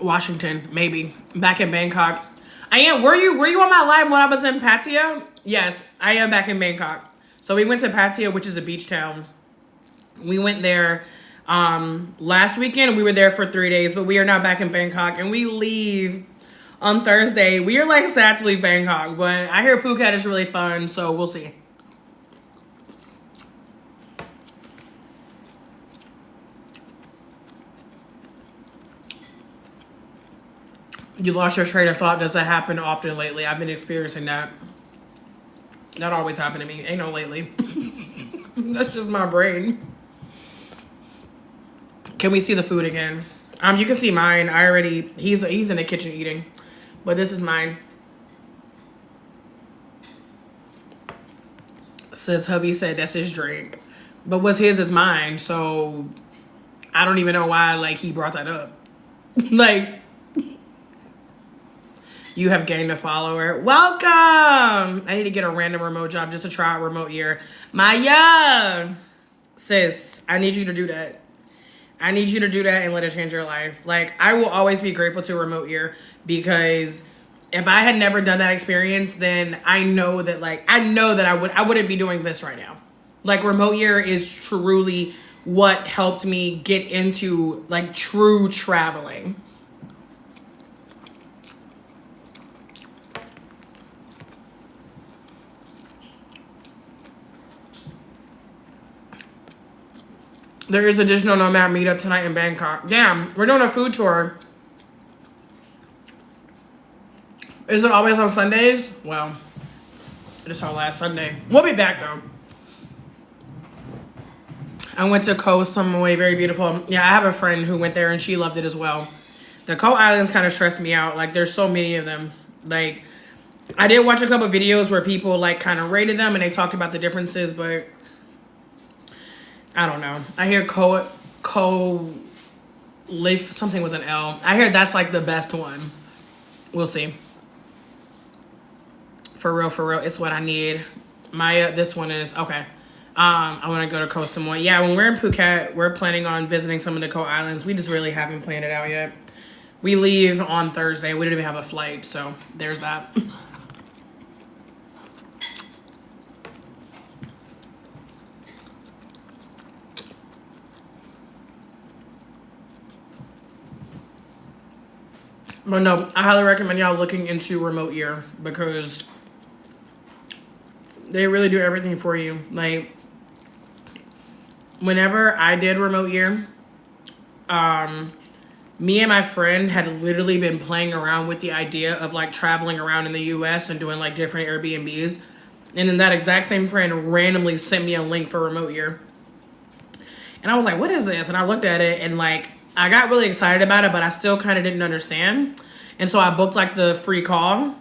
Washington, maybe. Back in Bangkok. I am. Were you on my live when I was in Pattaya? Yes, I am back in Bangkok. So we went to Pattaya, which is a beach town. We went there last weekend. We were there for 3 days, but we are now back in Bangkok, and we leave on Thursday. We are like sad to leave Bangkok, but I hear Phuket is really fun, so we'll see. You lost your train of thought. Does that happen often lately? I've been experiencing that. That always happened to me. Ain't no lately. That's just my brain. Can we see the food again? You can see mine. He's in the kitchen eating. But this is mine. Sis hubby said that's his drink. But what's his is mine. So I don't even know why like he brought that up. Like, you have gained a follower. Welcome. I need to get a random remote job just to try out remote ear. Maya. Sis, I need you to do that. I need you to do that and let it change your life. Like, I will always be grateful to remote ear because if I had never done that experience, then I know that I wouldn't be doing this right now. Like, remote ear is truly what helped me get into like true traveling. There is additional Nomad meetup tonight in Bangkok. Damn, we're doing a food tour. Is it always on Sundays? Well, this whole last Sunday. We'll be back though. I went to Koh Samui, very beautiful. Yeah, I have a friend who went there and she loved it as well. The Koh Islands kind of stressed me out. Like, there's so many of them. Like, I did watch a couple videos where people like kind of rated them and they talked about the differences, but I don't know. I hear Koh Lift something with an L. I hear that's like the best one. We'll see. For real, it's what I need. Maya, this one is okay. I want to go to Koh Samui. Yeah, when we're in Phuket, we're planning on visiting some of the Koh Islands. We just really haven't planned it out yet. We leave on Thursday. We don't even have a flight, so there's that. But no, I highly recommend y'all looking into Remote Year because they really do everything for you. Like, whenever I did Remote Year, me and my friend had literally been playing around with the idea of like traveling around in the US and doing like different Airbnbs. And then that exact same friend randomly sent me a link for Remote Year. And I was like, what is this? And I looked at it and like, I got really excited about it, but I still kind of didn't understand. And so I booked like the free call.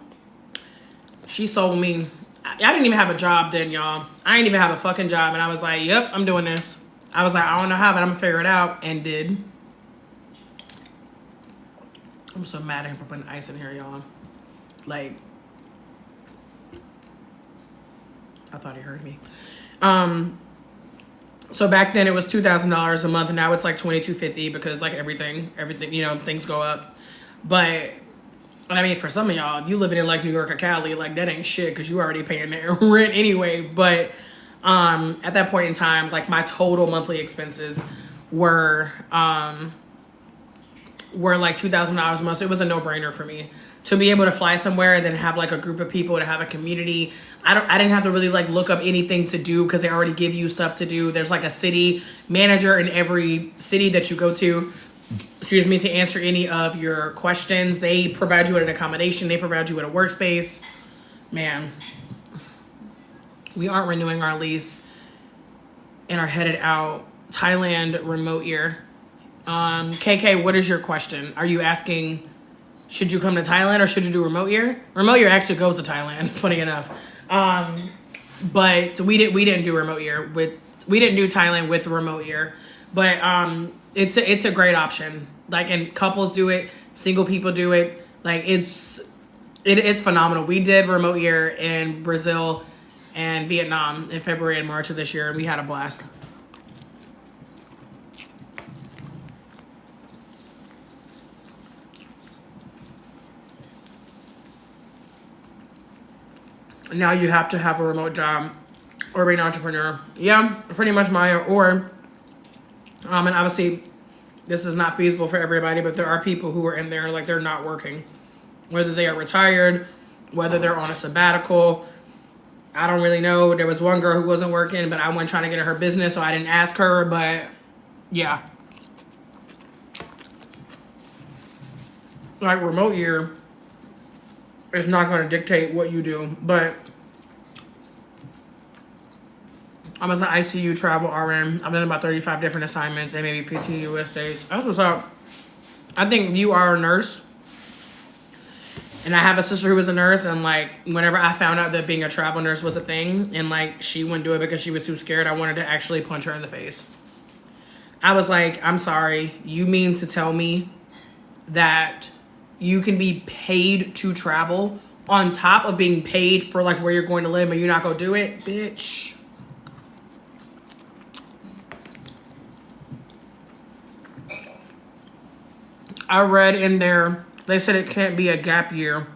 She sold me. I didn't even have a job then, y'all. I didn't even have a fucking job. And I was like, yep, I'm doing this. I was like, I don't know how, but I'm gonna figure it out. And did. I'm so mad at him for putting ice in here, y'all. Like, I thought he heard me. So back then it was $2,000 a month, and now it's like $2,250 because like everything, you know, things go up. But I mean, for some of y'all, if you living in like New York or Cali, like that ain't shit because you already paying that rent anyway. But at that point in time, like my total monthly expenses were like $2,000 a month. So it was a no-brainer for me to be able to fly somewhere and then have like a group of people, to have a community. I didn't have to really like look up anything to do because they already give you stuff to do. There's like a city manager in every city that you go to, excuse me, to answer any of your questions. They provide you with an accommodation. They provide you with a workspace. Man, we aren't renewing our lease and are headed out. Thailand Remote Year. KK, what is your question? Are you asking, should you come to Thailand or should you do Remote Year? Remote Year actually goes to Thailand, funny enough. But we didn't do Remote Year we didn't do Thailand with Remote Year. But it's a great option. Like, and couples do it, single people do it. Like, it's phenomenal. We did Remote Year in Brazil and Vietnam in February and March of this year, and we had a blast. Now you have to have a remote job or be an entrepreneur. Yeah, pretty much, Maya. Or, and obviously this is not feasible for everybody, but there are people who are in there like they're not working. Whether they are retired, whether they're on a sabbatical. I don't really know. There was one girl who wasn't working, but I wasn't trying to get her business, so I didn't ask her, but yeah. Like, Remote Year is not going to dictate what you do, but I'm as an ICU travel RN. I've done about 35 different assignments. They may be PT, US days. That's what's up. I think you are a nurse. And I have a sister who was a nurse, and like whenever I found out that being a travel nurse was a thing and like she wouldn't do it because she was too scared, I wanted to actually punch her in the face. I was like, I'm sorry, you mean to tell me that you can be paid to travel on top of being paid for like where you're going to live and you're not gonna do it? Bitch. I read in there, they said it can't be a gap year.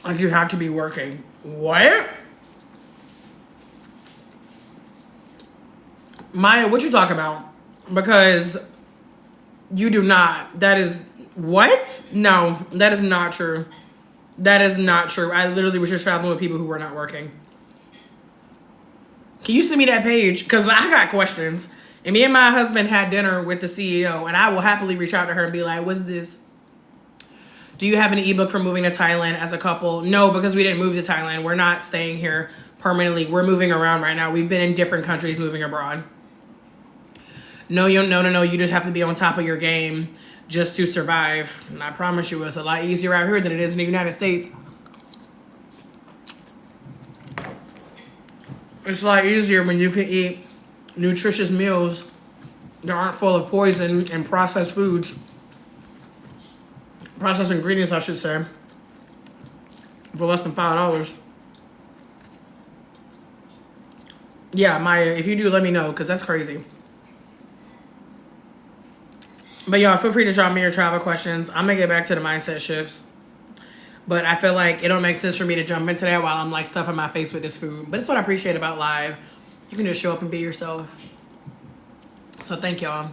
Like, you have to be working. What? Maya, what you talk about? Because you do not. That is, what? No, that is not true. That is not true. I literally was just traveling with people who were not working. Can you send me that page? Because I got questions. And me and my husband had dinner with the CEO, and I will happily reach out to her and be like, what's this? Do you have an ebook for moving to Thailand as a couple? No, because we didn't move to Thailand. We're not staying here permanently. We're moving around right now. We've been in different countries moving abroad. No, you just have to be on top of your game just to survive. And I promise you, it's a lot easier out here than it is in the United States. It's a lot easier when you can eat nutritious meals that aren't full of poison and processed foods. Processed ingredients, I should say. For less than $5. Yeah, Maya, if you do, let me know, because that's crazy. But y'all, feel free to drop me your travel questions. I'm going to get back to the mindset shifts. But I feel like it don't make sense for me to jump into that while I'm like stuffing my face with this food. But it's what I appreciate about live. You can just show up and be yourself. So thank y'all.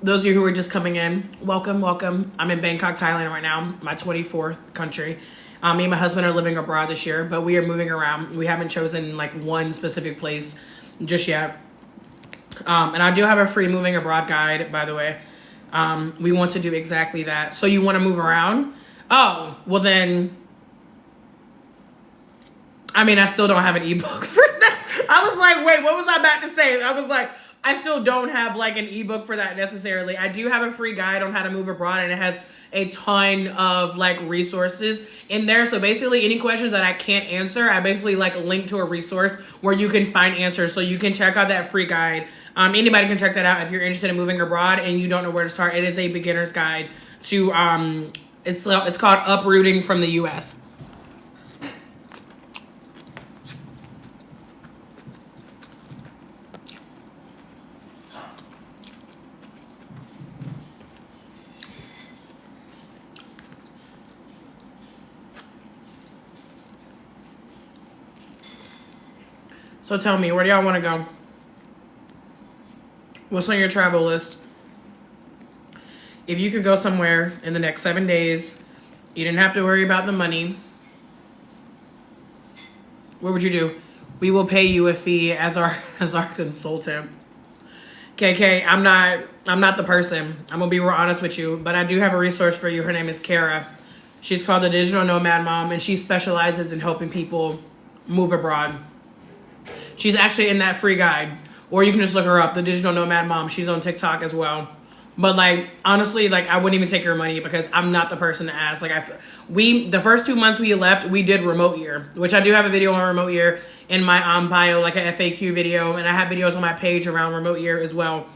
Those of you who are just coming in, welcome, welcome. I'm in Bangkok, Thailand right now, my 24th country. Me and my husband are living abroad this year, but we are moving around. We haven't chosen like one specific place just yet. And I do have a free moving abroad guide, by the way. We want to do exactly that. So you want to move around? Oh, well then, I mean, I still don't have an ebook for that. I was like, wait, what was I about to say? I was like, I still don't have like an ebook for that necessarily. I do have a free guide on how to move abroad, and it has a ton of like resources in there. So basically any questions that I can't answer, I basically like link to a resource where you can find answers. So you can check out that free guide. Anybody can check that out if you're interested in moving abroad and you don't know where to start. It is a beginner's guide to, it's called Uprooting from the US. So tell me, where do y'all want to go? What's on your travel list? If you could go somewhere in the next 7 days, you didn't have to worry about the money, what would you do? We will pay you a fee as our consultant. KK, I'm not the person. I'm gonna be real honest with you, but I do have a resource for you. Her name is Kara. She's called the Digital Nomad Mom, and she specializes in helping people move abroad. She's actually in that free guide, or you can just look her up, the Digital Nomad Mom. She's on TikTok as well. But like, honestly, like I wouldn't even take her money because I'm not the person to ask. Like the first 2 months we left, we did remote year, which I do have a video on remote year in my bio, like a FAQ video. And I have videos on my page around remote year as well.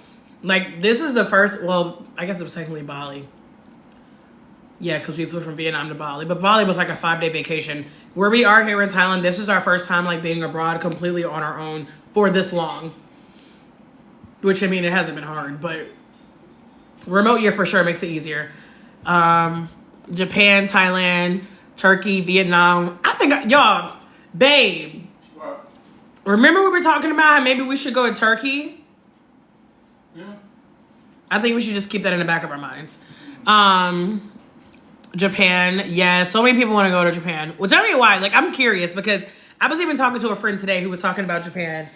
Like this is the first, well, I guess it was technically Bali. Yeah, because we flew from Vietnam to Bali. But Bali was like a 5-day vacation. Where we are here in Thailand, this is our first time like being abroad completely on our own for this long. Which, I mean, it hasn't been hard, but remote year for sure makes it easier. Japan, Thailand, Turkey, Vietnam. I think, y'all, babe. What? Remember we were talking about how maybe we should go to Turkey? Yeah. I think we should just keep that in the back of our minds. Japan, yeah, so many people want to go to Japan. Well, tell me why. Like, I'm curious because I was even talking to a friend today who was talking about Japan.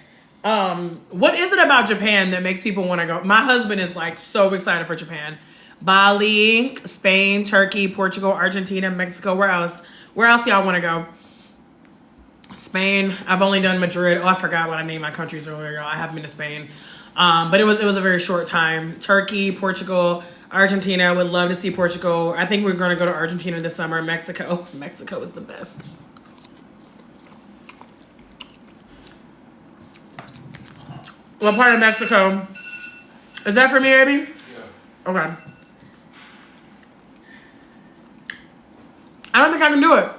What is it about Japan that makes people want to go? My husband is like so excited for Japan. Bali, Spain, Turkey, Portugal, Argentina, Mexico. Where else? Where else y'all want to go? Spain. I've only done Madrid. Oh, I forgot what I named my countries earlier, y'all. I haven't been to Spain. But it was a very short time. Turkey, Portugal, Argentina. Would love to see Portugal. I think we're going to go to Argentina this summer. Mexico. Oh, Mexico is the best. What part of Mexico? Is that for me, Abby? Yeah. Okay. I don't think I can do it.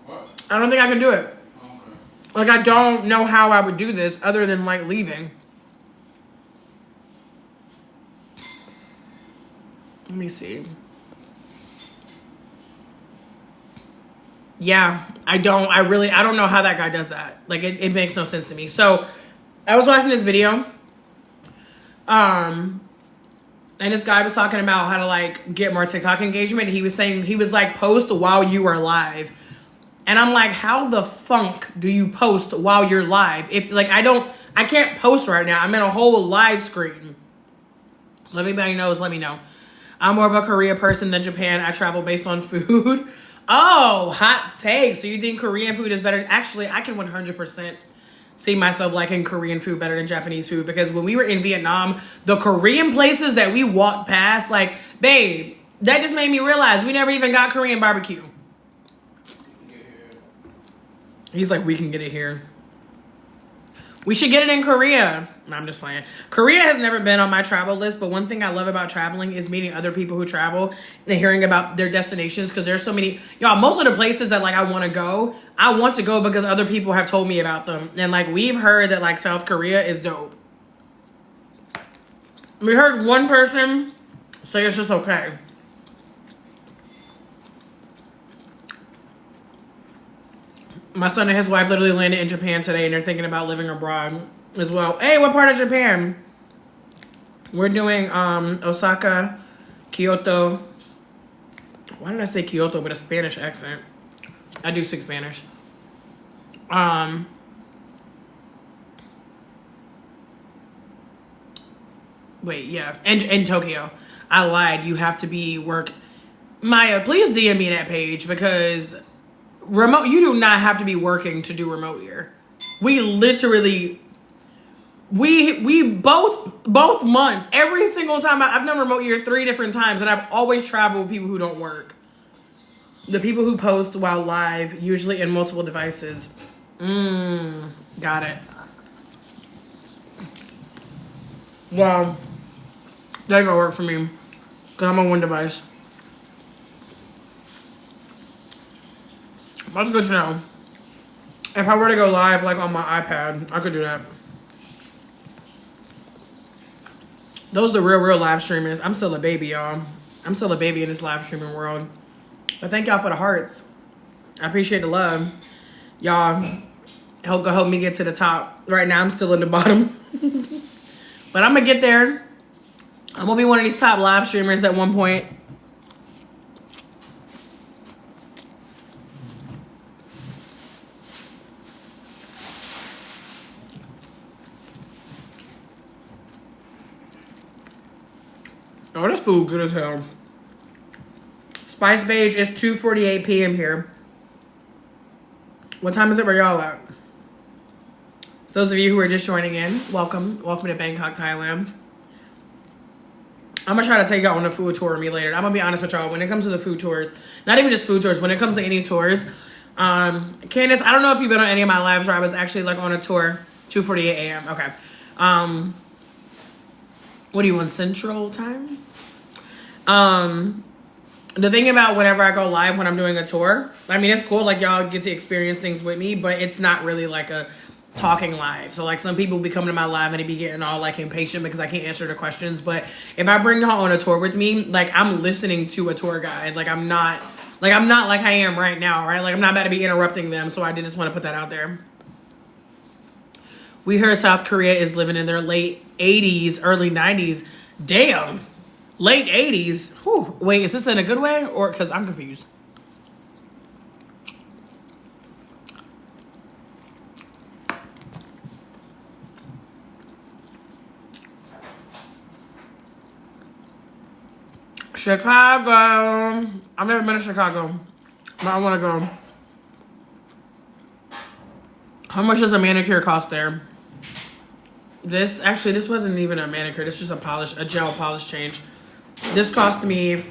What? I don't think I can do it. Okay. Like, I don't know how I would do this other than, like, leaving. Let me see. Yeah, I don't know how that guy does that. Like, it makes no sense to me. So, I was watching this video. And this guy was talking about how to, like, get more TikTok engagement. He was saying, he was like, post while you are live. And I'm like, how the funk do you post while you're live? If, like, I can't post right now. I'm in a whole live screen. So if anybody knows, let me know. I'm more of a Korea person than Japan. I travel based on food. Oh, hot take. So you think Korean food is better? Actually, I can 100% see myself liking Korean food better than Japanese food, because when we were in Vietnam, the Korean places that we walked past, like, babe, that just made me realize we never even got Korean barbecue. He's like, we can get it here. We should get it in Korea. No, I'm just playing. Korea has never been on my travel list, but one thing I love about traveling is meeting other people who travel and hearing about their destinations, because there's so many, y'all, most of the places that like I want to go because other people have told me about them. And like we've heard that like South Korea is dope. We heard one person say it's just okay. My son and his wife literally landed in Japan today, and they're thinking about living abroad as well. Hey, what part of Japan? We're doing Osaka, Kyoto. Why did I say Kyoto with a Spanish accent? I do speak Spanish. Wait, yeah, and Tokyo. I lied. You have to be work. Maya, please DM me that page, because remote, you do not have to be working to do remote year. We literally, we both months, every single time. I've done remote year 3 different times, and I've always traveled with people who don't work. The people who post while live, usually in multiple devices. Got it. Well, that ain't gonna work for me, because I'm on one device. That's good to know. If I were to go live, like on my iPad, I could do that. Those are the real live streamers. I'm still a baby, y'all. I'm still a baby in this live streaming world. But thank y'all for the hearts. I appreciate the love. Y'all help me get to the top. Right now, I'm still in the bottom. But I'm going to get there. I'm going to be one of these top live streamers at one point. Oh, this food good as hell. Spice Beige is 2:48 p.m. here. What time is it where y'all at? Those of you who are just joining in, welcome. Welcome to Bangkok, Thailand. I'm going to try to take y'all on a food tour with me later. I'm going to be honest with y'all. When it comes to the food tours, not even just food tours, when it comes to any tours, Candace, I don't know if you've been on any of my lives where I was actually like on a tour, 2:48 a.m. Okay. What are you on, Central Time? The thing about whenever I go live when I'm doing a tour, I mean, it's cool, like y'all get to experience things with me, but it's not really like a talking live. So like some people be coming to my live and they be getting all like impatient because I can't answer the questions. But if I bring y'all on a tour with me, like I'm listening to a tour guide. Like I'm not like I am right now, right? Like I'm not about to be interrupting them. So I did just want to put that out there. We heard South Korea is living in their late 80s, early 90s. Damn. Late 80s. Whew. Wait, is this in a good way? Or because I'm confused. Chicago. I've never been to Chicago, but I want to go. How much does a manicure cost there? This wasn't even a manicure. This was a gel polish change. This cost me,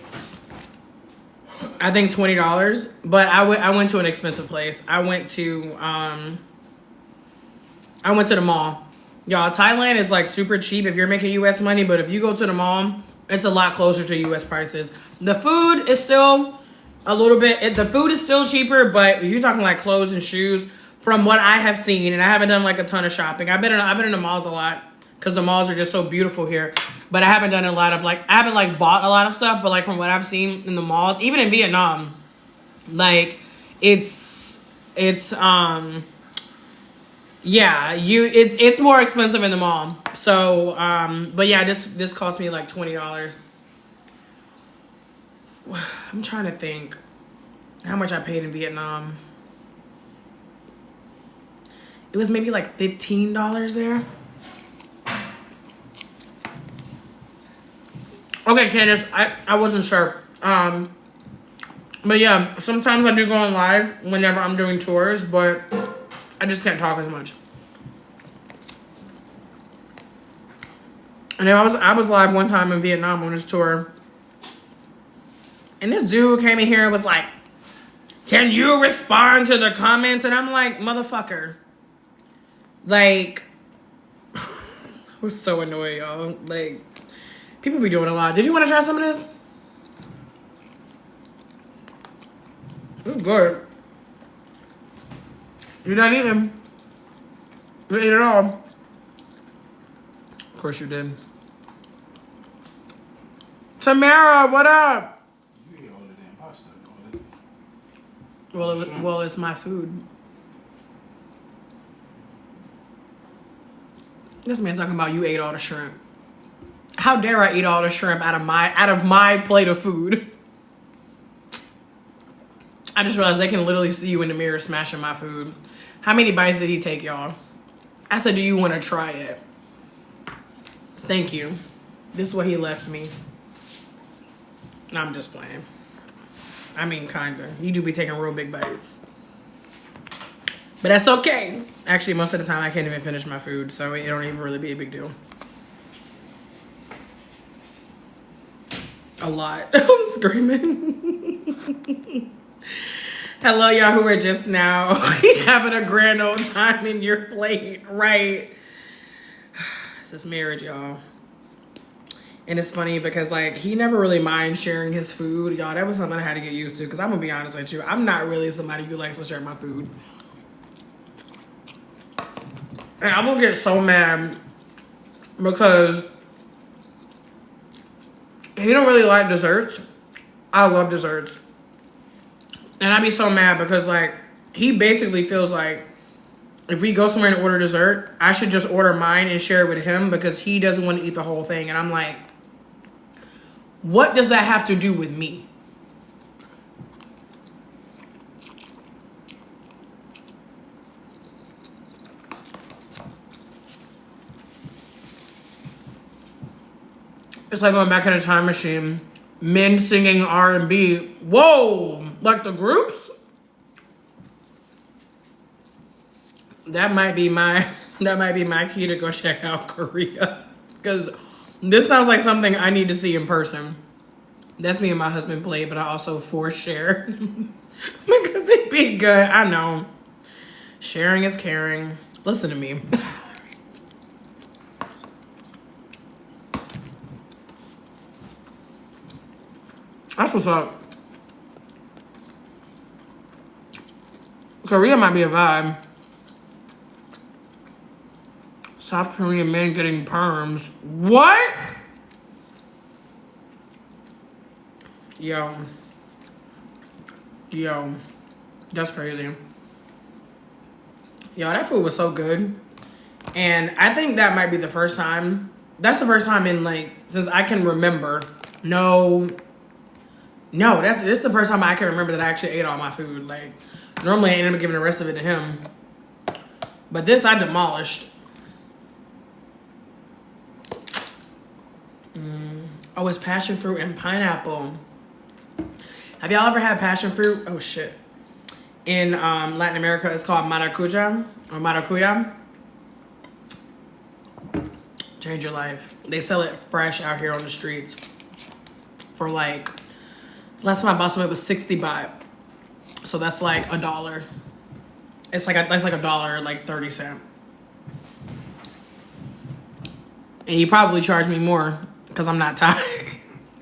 I think, $20. But I went to an expensive place. I went to the mall. Y'all, Thailand is like super cheap if you're making US money, but if you go to the mall, it's a lot closer to US prices. The food is still a little bit, the food is still cheaper, but if you're talking like clothes and shoes, from what I have seen, and I haven't done like a ton of shopping. I've been in the malls a lot because the malls are just so beautiful here. But I haven't done a lot of I haven't like bought a lot of stuff, but like from what I've seen in the malls, even in Vietnam, like it's more expensive in the mall. So but yeah, this cost me like $20. I'm trying to think how much I paid in Vietnam. It was maybe like $15 there. Okay, Candace, I wasn't sure. But yeah, sometimes I do go on live whenever I'm doing tours, but I just can't talk as much. And I was live one time in Vietnam on this tour. And this dude came in here and was like, can you respond to the comments? And I'm like, motherfucker. Like, I was so annoyed, y'all. Like, people be doing a lot. Did you want to try some of this? It's good. You're not eating. You ate it all. Of course you did. Tamara, what up? You ate all the damn pasta. Well, it's my food. This man talking about you ate all the shrimp. How dare I eat all the shrimp out of my plate of food? I just realized they can literally see you in the mirror smashing my food. How many bites did he take, y'all? I said, do you want to try it? Thank you. This is what he left me. No, I'm just playing. I mean, kinda. You do be taking real big bites. But that's okay. Actually, most of the time I can't even finish my food, so it don't even really be a big deal. A lot. I'm screaming. Hello, y'all who are just now having a grand old time in your plate, right? It's this marriage, y'all. And it's funny because, like, he never really minds sharing his food. Y'all, that was something I had to get used to because I'm going to be honest with you. I'm not really somebody who likes to share my food. And I'm going to get so mad because he don't really like desserts. I love desserts. And I'd be so mad because, like, he basically feels like if we go somewhere and order dessert, I should just order mine and share it with him because he doesn't want to eat the whole thing. And I'm like, what does that have to do with me? It's like going back in a time machine. Men singing R&B. Whoa! Like the groups? That might be my key to go check out Korea. Because this sounds like something I need to see in person. That's me and my husband play, but I also force share. Because it'd be good. I know. Sharing is caring. Listen to me. That's what's up. Korea might be a vibe. South Korean men getting perms. What? Yo. That's crazy. Yo, that food was so good. And I think that might be the first time. That's the first time in, like, since I can remember. No, this is the first time I can remember that I actually ate all my food. Like, normally I end up giving the rest of it to him. But this I demolished. Oh, it's passion fruit and pineapple. Have y'all ever had passion fruit? Oh, shit. In Latin America, it's called maracuja or maracuya. Change your life. They sell it fresh out here on the streets for like, last time I bought some, it was 60 baht. So that's like $1. That's like $1, like 30 cents. And you probably charge me more because I'm not tired.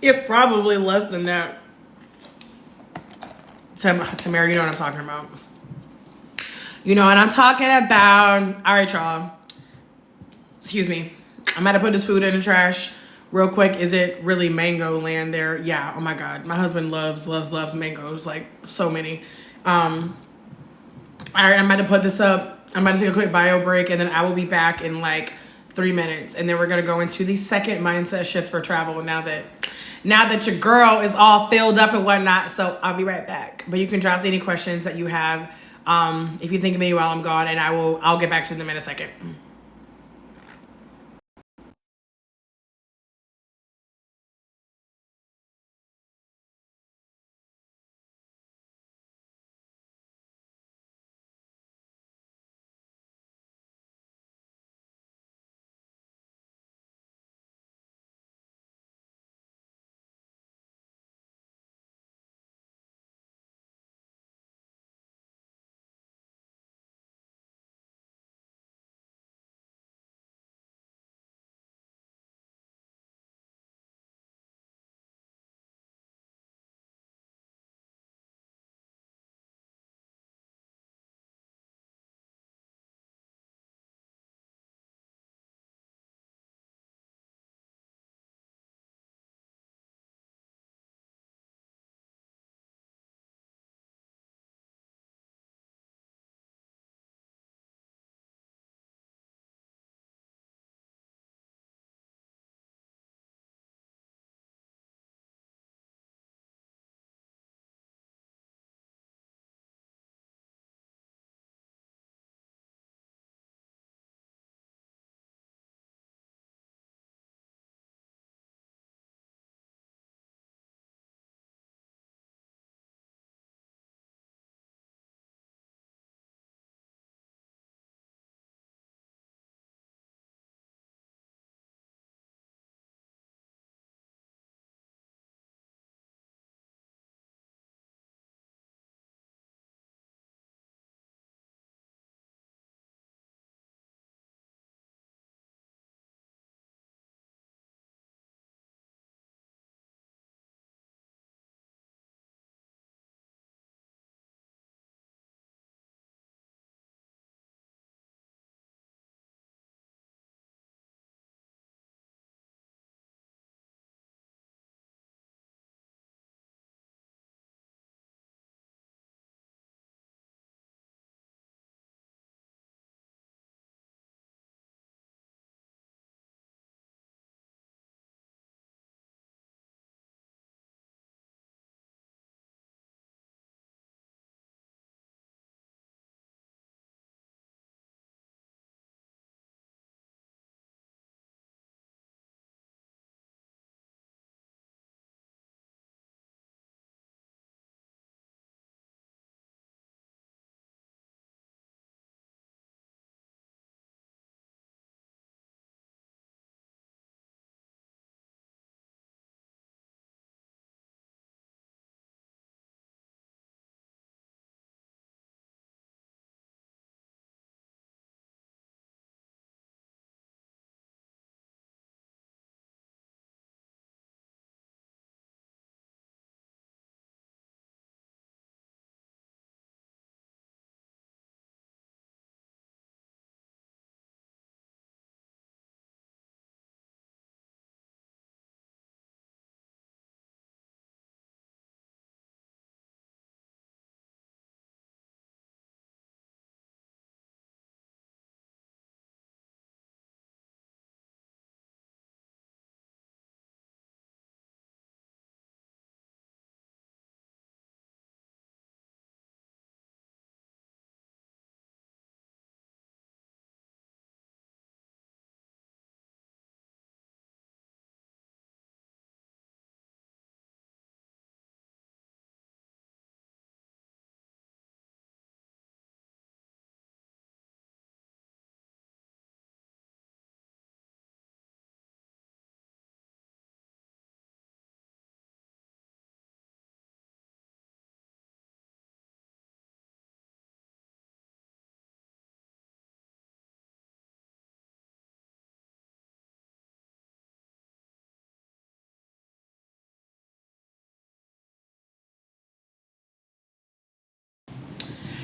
It's probably less than that. Tamara, you know what I'm talking about. You know what I'm talking about. All right, y'all. Excuse me. I'm about to put this food in the trash real quick. Is it really mango land there? Yeah. Oh my God. My husband loves mangoes. Like so many. All right. I'm about to put this up. I'm about to take a quick bio break and then I will be back in like 3 minutes. And then we're going to go into the second mindset shift for travel now that your girl is all filled up and whatnot. So I'll be right back. But you can drop any questions that you have if you think of me while I'm gone, and I'll get back to them in a second.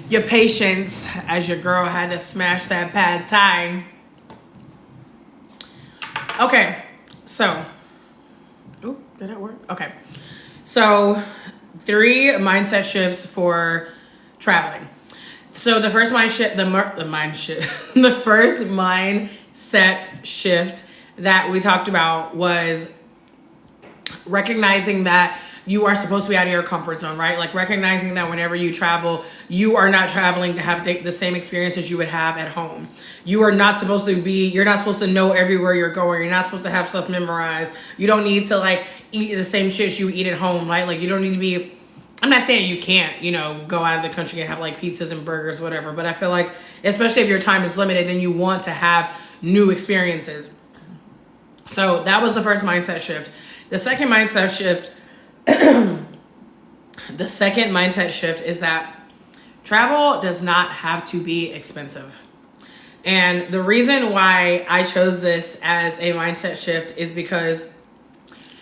your patience as your girl had to smash that pad thai. Okay, so, oh, did that work? Okay, so 3 mindset shifts for traveling. So the first the first mindset shift that we talked about was recognizing that you are supposed to be out of your comfort zone, right? Like recognizing that whenever you travel, you are not traveling to have the same experience as you would have at home. You're not supposed to know everywhere you're going. You're not supposed to have stuff memorized. You don't need to like eat the same shit you eat at home, right? Like you don't need to be, I'm not saying you can't, go out of the country and have like pizzas and burgers, whatever. But I feel like, especially if your time is limited, then you want to have new experiences. So that was the first mindset shift. The second mindset shift is that travel does not have to be expensive. And the reason why I chose this as a mindset shift is because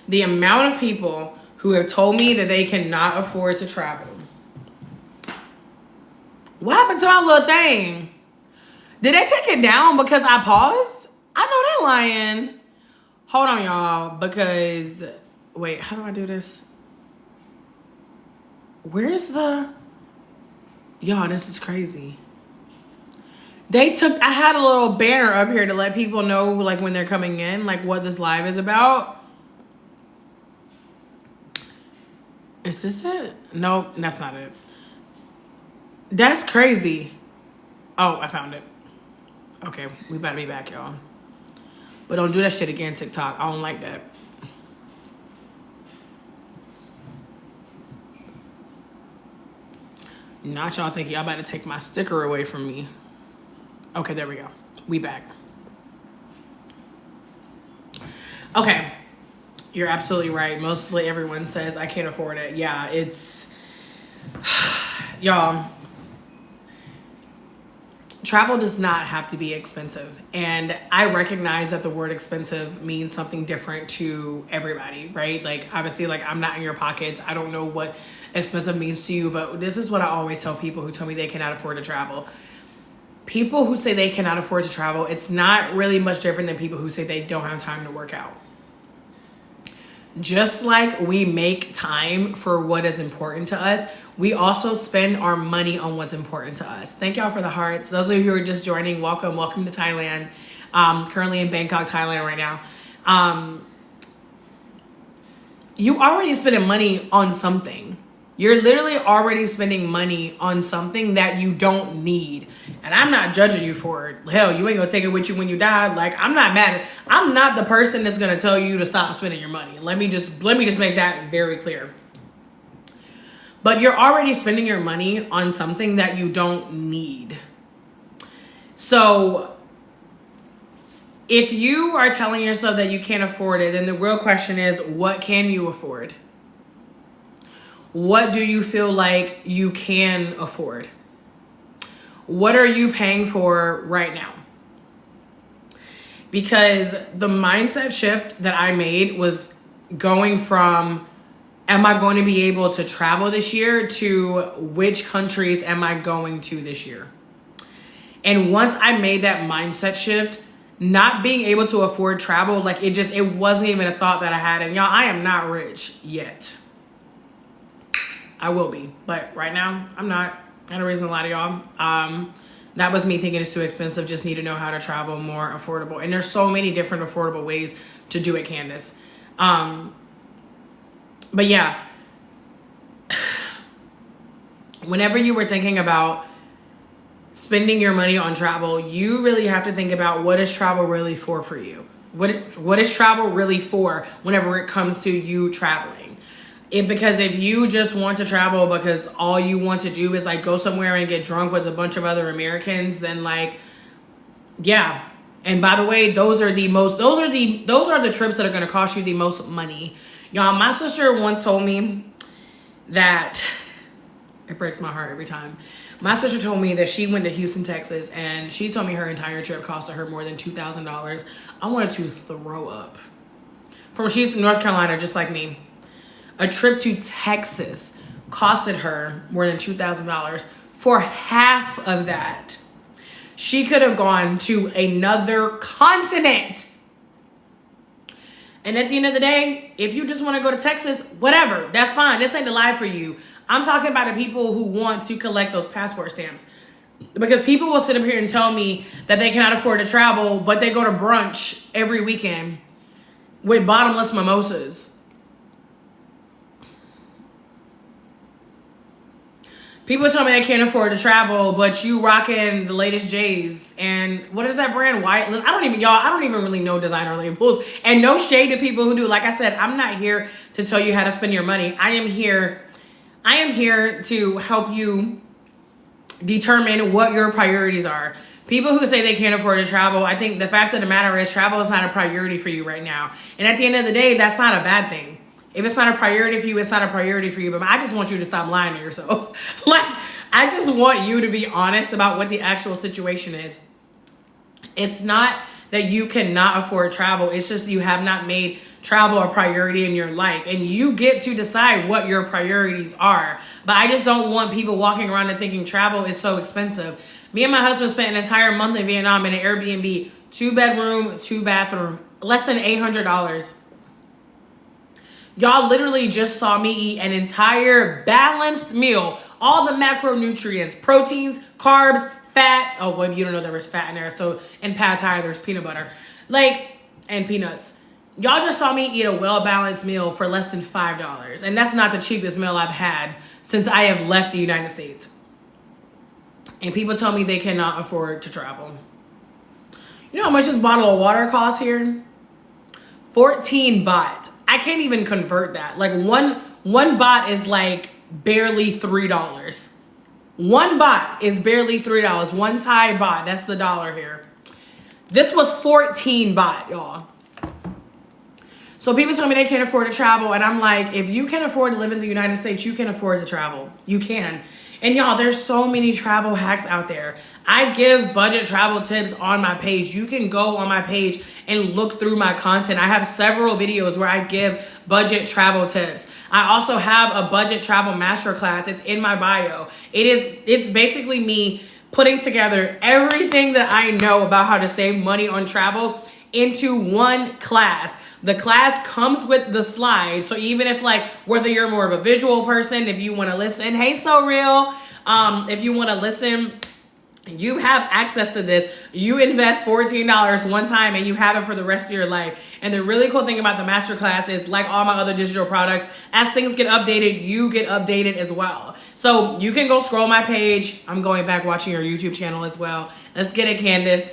the amount of people who have told me that they cannot afford to travel. What happened to my little thing? Did they take it down because I paused? I know they're lying. Hold on, y'all, because, wait, how do I do this? Where's y'all, this is crazy. I had a little banner up here to let people know, like, when they're coming in, like, what this live is about. Is this it? Nope, that's not it. That's crazy. Oh, I found it. Okay, we about to be back, y'all. But don't do that shit again, TikTok. I don't like that. Not y'all think y'all about to take my sticker away from me. Okay, there we go. We back. Okay. You're absolutely right. Mostly everyone says I can't afford it. Yeah, it's y'all. Travel does not have to be expensive. And I recognize that the word expensive means something different to everybody, right? Like, obviously, like, I'm not in your pockets. I don't know what expensive means to you, but this is what I always tell people who tell me they cannot afford to travel. People who say they cannot afford to travel, it's not really much different than people who say they don't have time to work out. Just like we make time for what is important to us, we also spend our money on what's important to us. Thank y'all for the hearts. Those of you who are just joining, welcome to Thailand. Currently in Bangkok, Thailand right now. You already spending money on something. You're literally already spending money on something that you don't need. And I'm not judging you for it. Hell, you ain't gonna take it with you when you die. Like, I'm not mad. I'm not the person that's gonna tell you to stop spending your money. Let me just make that very clear. But you're already spending your money on something that you don't need. So if you are telling yourself that you can't afford it, then the real question is, what can you afford? What do you feel like you can afford? What are you paying for right now? Because the mindset shift that I made was going from, am I going to be able to travel this year, to which countries am I going to this year? And once I made that mindset shift, not being able to afford travel, like it wasn't even a thought that I had. And y'all, I am not rich yet. I will be, but right now I'm not. Got a reason to lie to y'all. That was me thinking it's too expensive. Just need to know how to travel more affordable. And there's so many different affordable ways to do it, Candace. But yeah, whenever you were thinking about spending your money on travel, you really have to think about, what is travel really for you? What is travel really for whenever it comes to you traveling? Because if you just want to travel because all you want to do is like go somewhere and get drunk with a bunch of other Americans, then like, yeah. And by the way, those are the trips that are going to cost you the most money. Y'all, my sister once told me that, it breaks my heart every time. My sister told me that she went to Houston, Texas, and she told me her entire trip costed her more than $2,000. I wanted to throw up. She's from North Carolina, just like me. A trip to Texas costed her more than $2,000 For half of that, she could have gone to another continent. And at the end of the day, if you just want to go to Texas, whatever, that's fine. This ain't the life for you. I'm talking about the people who want to collect those passport stamps. Because people will sit up here and tell me that they cannot afford to travel, but they go to brunch every weekend with bottomless mimosas. People tell me they can't afford to travel, but you rocking the latest J's. And what is that brand? White? I don't even really know designer labels. And no shade to people who do. Like I said, I'm not here to tell you how to spend your money. I am here to help you determine what your priorities are. People who say they can't afford to travel, I think the fact of the matter is travel is not a priority for you right now. And at the end of the day, that's not a bad thing. If it's not a priority for you, it's not a priority for you. But I just want you to stop lying to yourself. Like, I just want you to be honest about what the actual situation is. It's not that you cannot afford travel. It's just you have not made travel a priority in your life. And you get to decide what your priorities are. But I just don't want people walking around and thinking travel is so expensive. Me and my husband spent an entire month in Vietnam in an Airbnb, 2-bedroom, 2-bathroom, less than $800. Y'all literally just saw me eat an entire balanced meal. All the macronutrients, proteins, carbs, fat. Oh, well, you don't know there was fat in there. So in pad thai, there's peanut butter. And peanuts. Y'all just saw me eat a well-balanced meal for less than $5. And that's not the cheapest meal I've had since I have left the United States. And people tell me they cannot afford to travel. You know how much this bottle of water costs here? 14 baht. I can't even convert that. Like one baht is like barely $3. One baht is barely $3. One Thai baht, that's the dollar here. This was 14 baht, y'all. So people tell me they can't afford to travel, and I'm like, if you can afford to live in the United States, you can afford to travel. You can. And y'all, there's so many travel hacks out there. I give budget travel tips on my page. You can go on my page and look through my content. I have several videos where I give budget travel tips. I also have a budget travel masterclass. It's in my bio. It's basically me putting together everything that I know about how to save money on travel into one class. The class comes with the slides. So even if whether you're more of a visual person, if you want to listen, hey, So Real, if you want to listen, you have access to this. You invest $14 one time and you have it for the rest of your life. And the really cool thing about the masterclass is, like all my other digital products, as things get updated, you get updated as well. So you can go scroll my page. I'm going back watching your YouTube channel as well. Let's get it, Candace.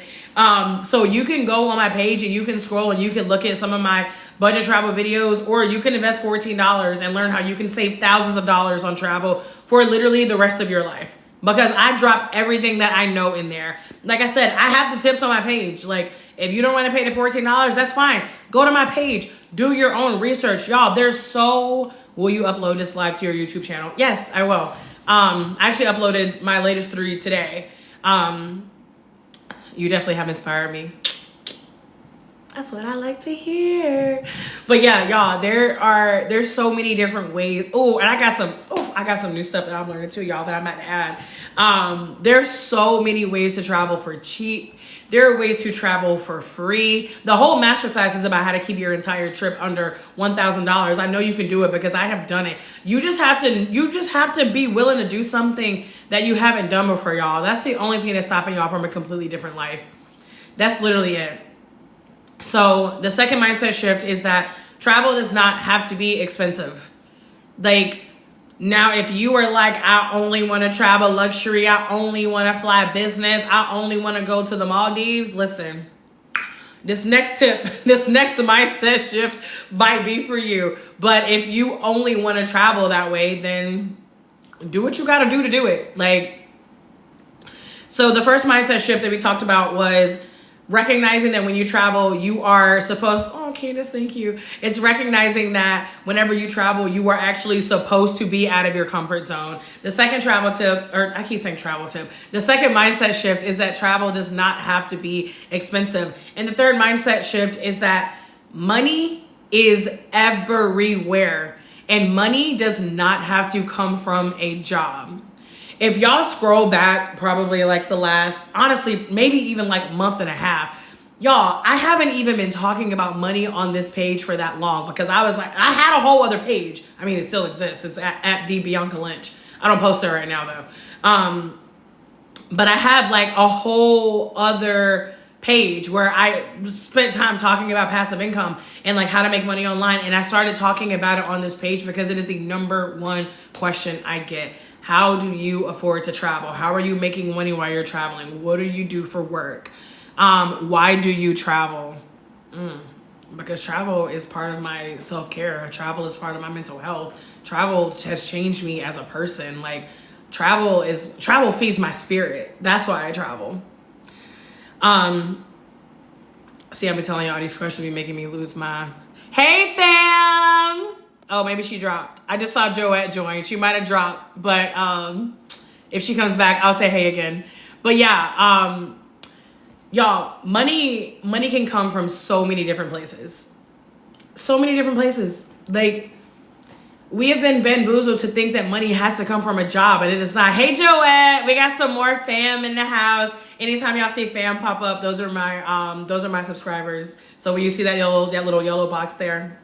So you can go on my page and you can scroll and you can look at some of my budget travel videos, or you can invest $14 and learn how you can save thousands of dollars on travel for literally the rest of your life. Because I drop everything that I know in there. Like I said, I have the tips on my page. Like, if you don't want to pay the $14, that's fine. Go to my page. Do your own research. Y'all, will you upload this live to your YouTube channel? Yes, I will. I actually uploaded my latest 3 today. You definitely have inspired me. That's what I like to hear. But yeah, y'all, there's so many different ways. Oh, and I got some new stuff that I'm learning too, y'all, that I'm about to add. There's so many ways to travel for cheap. There are ways to travel for free. The whole masterclass is about how to keep your entire trip under $1,000. I know you can do it because I have done it. You just have to be willing to do something that you haven't done before, y'all. That's the only thing that's stopping y'all from a completely different life. That's literally it. So the second mindset shift is that travel does not have to be expensive. Like, now, if you are like, I only want to travel luxury, I only want to fly business, I only want to go to the Maldives, listen, this next mindset shift might be for you. But if you only want to travel that way, then do what you got to do it. So the first mindset shift that we talked about was recognizing that when you travel, you are supposed, oh, Candace, thank you. It's recognizing that whenever you travel, you are actually supposed to be out of your comfort zone. The second travel tip, or I keep saying travel tip, the second mindset shift is that travel does not have to be expensive. And the third mindset shift is that money is everywhere, and money does not have to come from a job. if y'all scroll back probably like the last, honestly, maybe even like month and a half, y'all, I haven't even been talking about money on this page for that long because I was like, I had a whole other page. I mean, it still exists. It's at the Bianca Lynch. I don't post it right now though. But I have like a whole other page where I spent time talking about passive income and like how to make money online. And I started talking about it on this page because it is the number one question I get. How do you afford to travel? How are you making money while you're traveling? What do you do for work? Why do you travel? Because travel is part of my self-care. Travel is part of my mental health. Travel has changed me as a person. Like travel feeds my spirit. That's why I travel. See, I've been telling y'all these questions be making me lose my, hey fam. Oh, maybe she dropped. I just saw Joette join. She might have dropped, but, if she comes back, I'll say hey again. But yeah, y'all, money can come from so many different places. So many different places. Like, we have been bamboozled to think that money has to come from a job, and it is not. Hey, Joette, we got some more fam in the house. Anytime y'all see fam pop up, those are my subscribers. So when you see that little yellow box there,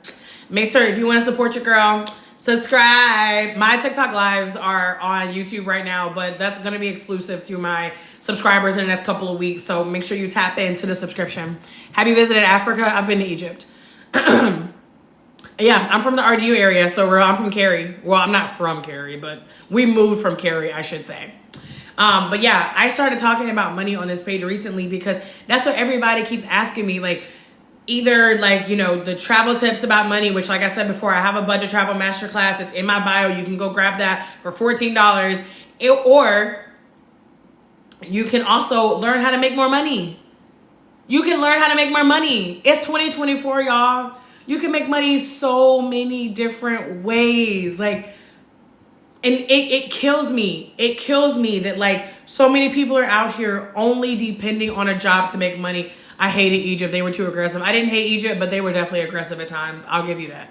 make sure if you want to support your girl, subscribe. My TikTok lives are on YouTube right now, but that's going to be exclusive to my subscribers in the next couple of weeks. So make sure you tap into the subscription. Have you visited Africa? I've been to Egypt. Yeah, I'm from the RDU area, so I'm from Cary. Well, I'm not from Cary, but we moved from Cary, I should say. But yeah, I started talking about money on this page recently because that's what everybody keeps asking me. Like, either like, you know, the travel tips about money, which like I said before, I have a budget travel masterclass. It's in my bio. You can go grab that for $14. Or you can also learn how to make more money. You can learn how to make more money. It's 2024, y'all. You can make money so many different ways. Like, and it kills me. It kills me that like so many people are out here only depending on a job to make money. I hated Egypt. They were too aggressive. I didn't hate Egypt, but they were definitely aggressive at times. I'll give you that.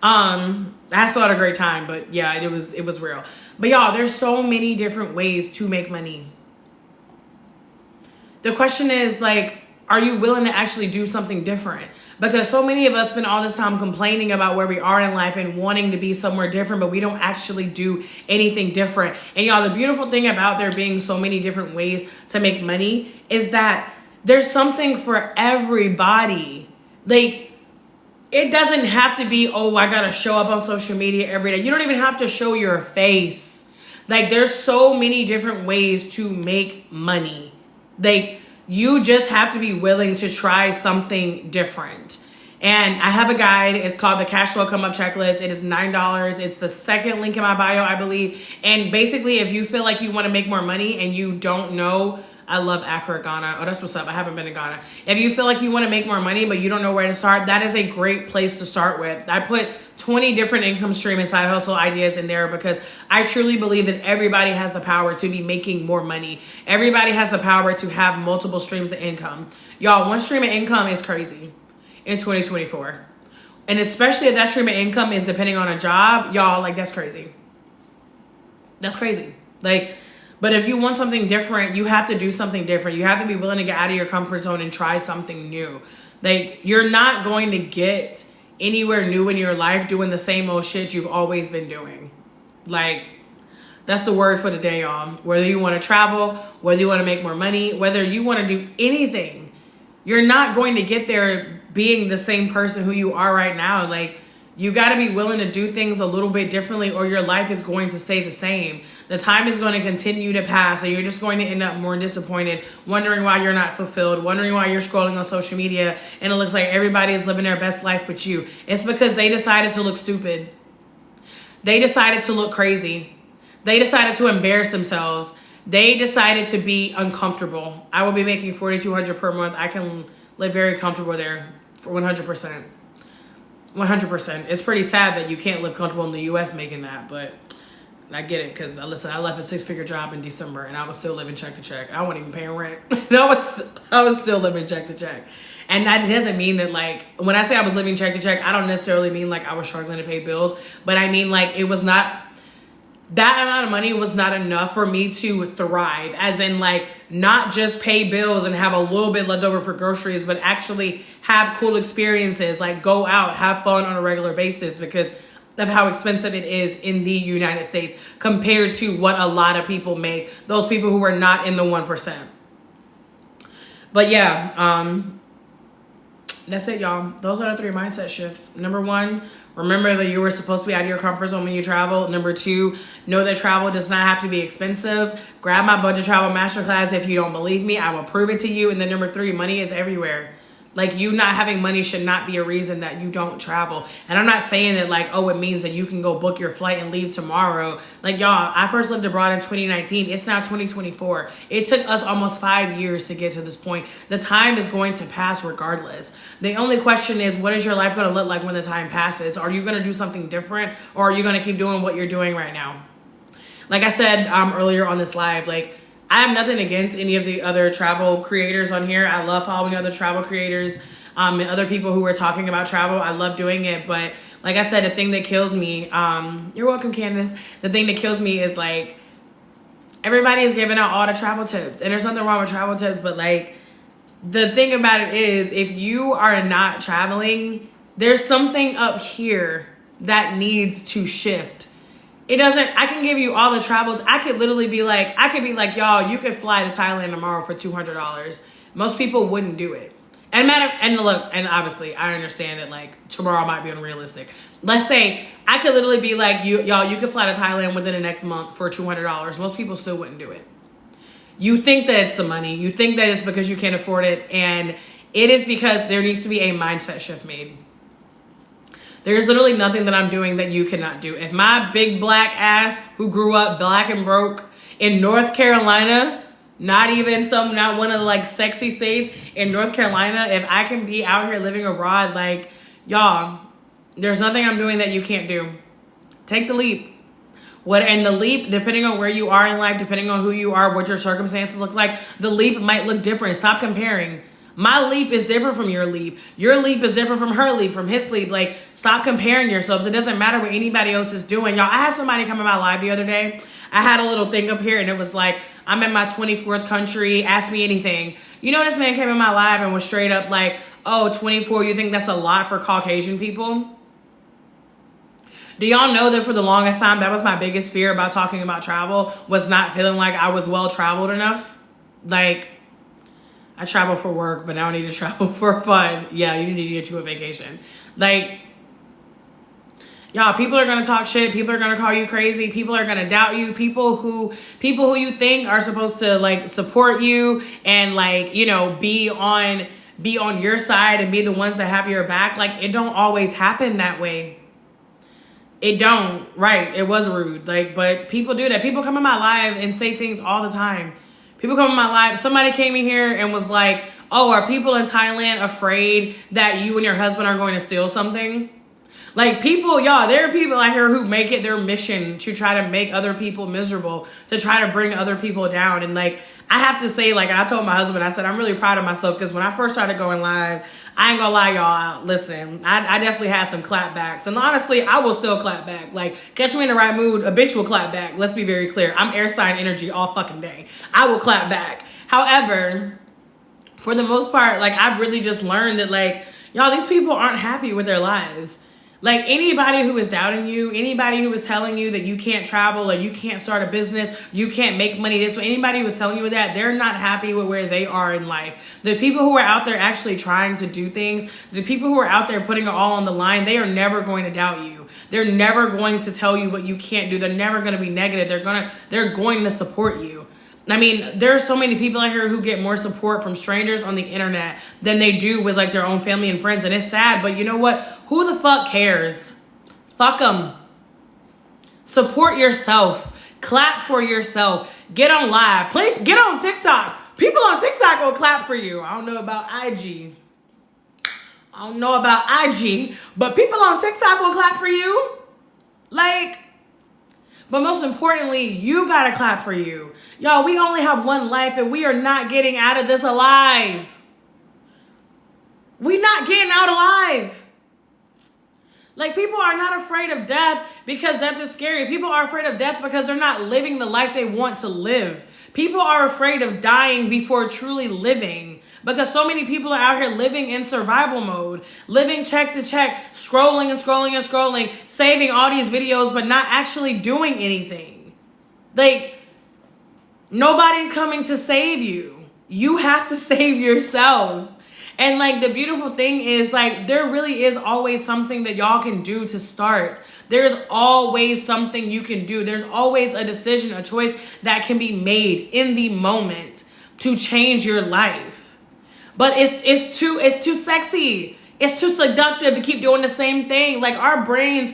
I still had a great time, but yeah, it was real. But y'all, there's so many different ways to make money. The question is like, are you willing to actually do something different? Because so many of us spend all this time complaining about where we are in life and wanting to be somewhere different, but we don't actually do anything different. And y'all, the beautiful thing about there being so many different ways to make money is that there's something for everybody. Like, it doesn't have to be, oh, I gotta show up on social media every day. You don't even have to show your face. Like, there's so many different ways to make money. Like, you just have to be willing to try something different. And I have a guide. It's called the Cash Flow Come Up Checklist. It is $9. It's the second link in my bio, I believe. And basically, if you feel like you want to make more money and you don't know, I love Accra, Ghana. Oh, that's what's up. I haven't been to Ghana. If you feel like you want to make more money, but you don't know where to start, that is a great place to start with. I put 20 different income stream and side hustle ideas in there because I truly believe that everybody has the power to be making more money. Everybody has the power to have multiple streams of income. Y'all, one stream of income is crazy in 2024. And especially if that stream of income is depending on a job, y'all, like, that's crazy. That's crazy. Like, but if you want something different, you have to do something different. You have to be willing to get out of your comfort zone and try something new. Like, you're not going to get anywhere new in your life doing the same old shit you've always been doing. Like, that's the word for the day, y'all. Whether you want to travel, whether you want to make more money, whether you want to do anything, you're not going to get there being the same person who you are right now. Like, you got to be willing to do things a little bit differently or your life is going to stay the same. The time is going to continue to pass and you're just going to end up more disappointed, wondering why you're not fulfilled, wondering why you're scrolling on social media and it looks like everybody is living their best life but you. It's because they decided to look stupid. They decided to look crazy. They decided to embarrass themselves. They decided to be uncomfortable. I will be making $4,200 per month. I can live very comfortable there for 100%. 100%. It's pretty sad that you can't live comfortable in the U.S. making that, but I get it because, listen, I left a 6-figure job in December and I was still living check to check. I wasn't even paying rent. I was still living check to check. And that doesn't mean that, like, when I say I was living check to check, I don't necessarily mean like I was struggling to pay bills, but I mean like it was not, that amount of money was not enough for me to thrive, as in like not just pay bills and have a little bit left over for groceries, but actually have cool experiences, like go out, have fun on a regular basis, because of how expensive it is in the United States compared to what a lot of people make, those people who are not in the 1%. But yeah, that's it, y'all. Those are the 3 mindset shifts. Number 1, remember that you were supposed to be out of your comfort zone when you travel. Number 2, know that travel does not have to be expensive. Grab my budget travel masterclass if you don't believe me. I will prove it to you. And then number 3, money is everywhere. Like, you not having money should not be a reason that you don't travel. And I'm not saying that like, oh, it means that you can go book your flight and leave tomorrow. Like, y'all, I first lived abroad in 2019. It's now 2024. It took us almost 5 years to get to this point. The time is going to pass regardless. The only question is, what is your life going to look like when the time passes? Are you going to do something different, or are you going to keep doing what you're doing right now? Like I said earlier on this live, like, I have nothing against any of the other travel creators on here. I love following other travel creators and other people who are talking about travel. I love doing it. But like I said, the thing that kills me, you're welcome, Candace. The thing that kills me is like, everybody is giving out all the travel tips. And there's nothing wrong with travel tips. But like, the thing about it is, if you are not traveling, there's something up here that needs to shift. It doesn't, I can give you all the travels. I could literally be like, y'all, you could fly to Thailand tomorrow for $200. Most people wouldn't do it. And obviously I understand that like tomorrow might be unrealistic. Let's say I could literally be like, y'all, you could fly to Thailand within the next month for $200. Most people still wouldn't do it. You think that it's the money. You think that it's because you can't afford it. And it is because there needs to be a mindset shift made. There's literally nothing that I'm doing that you cannot do. If my big black ass, who grew up black and broke in North Carolina, not one of the like sexy states in North Carolina, if I can be out here living abroad, like, y'all, there's nothing I'm doing that you can't do. Take the leap. And the leap, depending on where you are in life, depending on who you are, what your circumstances look like, the leap might look different. Stop comparing. My leap is different from your leap. Your leap is different from her leap, from his leap. Like, stop comparing yourselves. It doesn't matter what anybody else is doing. Y'all, I had somebody come in my live the other day. I had a little thing up here and it was like, I'm in my 24th country. Ask me anything. You know, this man came in my live and was straight up like, oh, 24, you think that's a lot for Caucasian people? Do y'all know that for the longest time, that was my biggest fear about talking about travel, was not feeling like I was well traveled enough? Like, I travel for work, but now I need to travel for fun. Yeah, you need to get you a vacation. Like, y'all, people are going to talk shit. People are going to call you crazy. People are going to doubt you. People who you think are supposed to like support you and like, you know, be on your side and be the ones that have your back. Like, it don't always happen that way. It don't. Right. It was rude. Like, but people do that. People come in my live and say things all the time. People come in my life. Somebody came in here and was like, oh, are people in Thailand afraid that you and your husband are going to steal something? Like, people, y'all, there are people out here who make it their mission to try to make other people miserable, to try to bring other people down. And like, I have to say, like, I told my husband, I said, I'm really proud of myself, because when I first started going live, I ain't gonna lie, y'all, listen, I definitely had some clapbacks. And honestly, I will still clap back. Like, catch me in the right mood, a bitch will clap back. Let's be very clear. I'm air sign energy all fucking day. I will clap back. However, for the most part, like, I've really just learned that, like, y'all, these people aren't happy with their lives. Like, anybody who is doubting you, anybody who is telling you that you can't travel or you can't start a business, you can't make money this way, anybody who is telling you that, they're not happy with where they are in life. The people who are out there actually trying to do things, the people who are out there putting it all on the line, they are never going to doubt you. They're never going to tell you what you can't do. They're never going to be negative. They're going to support you. I mean, there are so many people out here who get more support from strangers on the internet than they do with like their own family and friends. And it's sad, but you know what? Who the fuck cares? Fuck them. Support yourself. Clap for yourself. Get on live. Get on TikTok. People on TikTok will clap for you. I don't know about IG. But people on TikTok will clap for you. Like, but most importantly, you gotta clap for you. Y'all, we only have one life and we are not getting out of this alive. We're not getting out alive. Like, people are not afraid of death because death is scary. People are afraid of death because they're not living the life they want to live. People are afraid of dying before truly living because so many people are out here living in survival mode, living check to check, scrolling and scrolling and scrolling, saving all these videos, but not actually doing anything. Like, nobody's coming to save you. You have to save yourself. And like, the beautiful thing is, like, there really is always something that y'all can do to start. There's always something you can do. There's always a decision, a choice that can be made in the moment to change your life. But it's too sexy. It's too seductive to keep doing the same thing. Like, our brains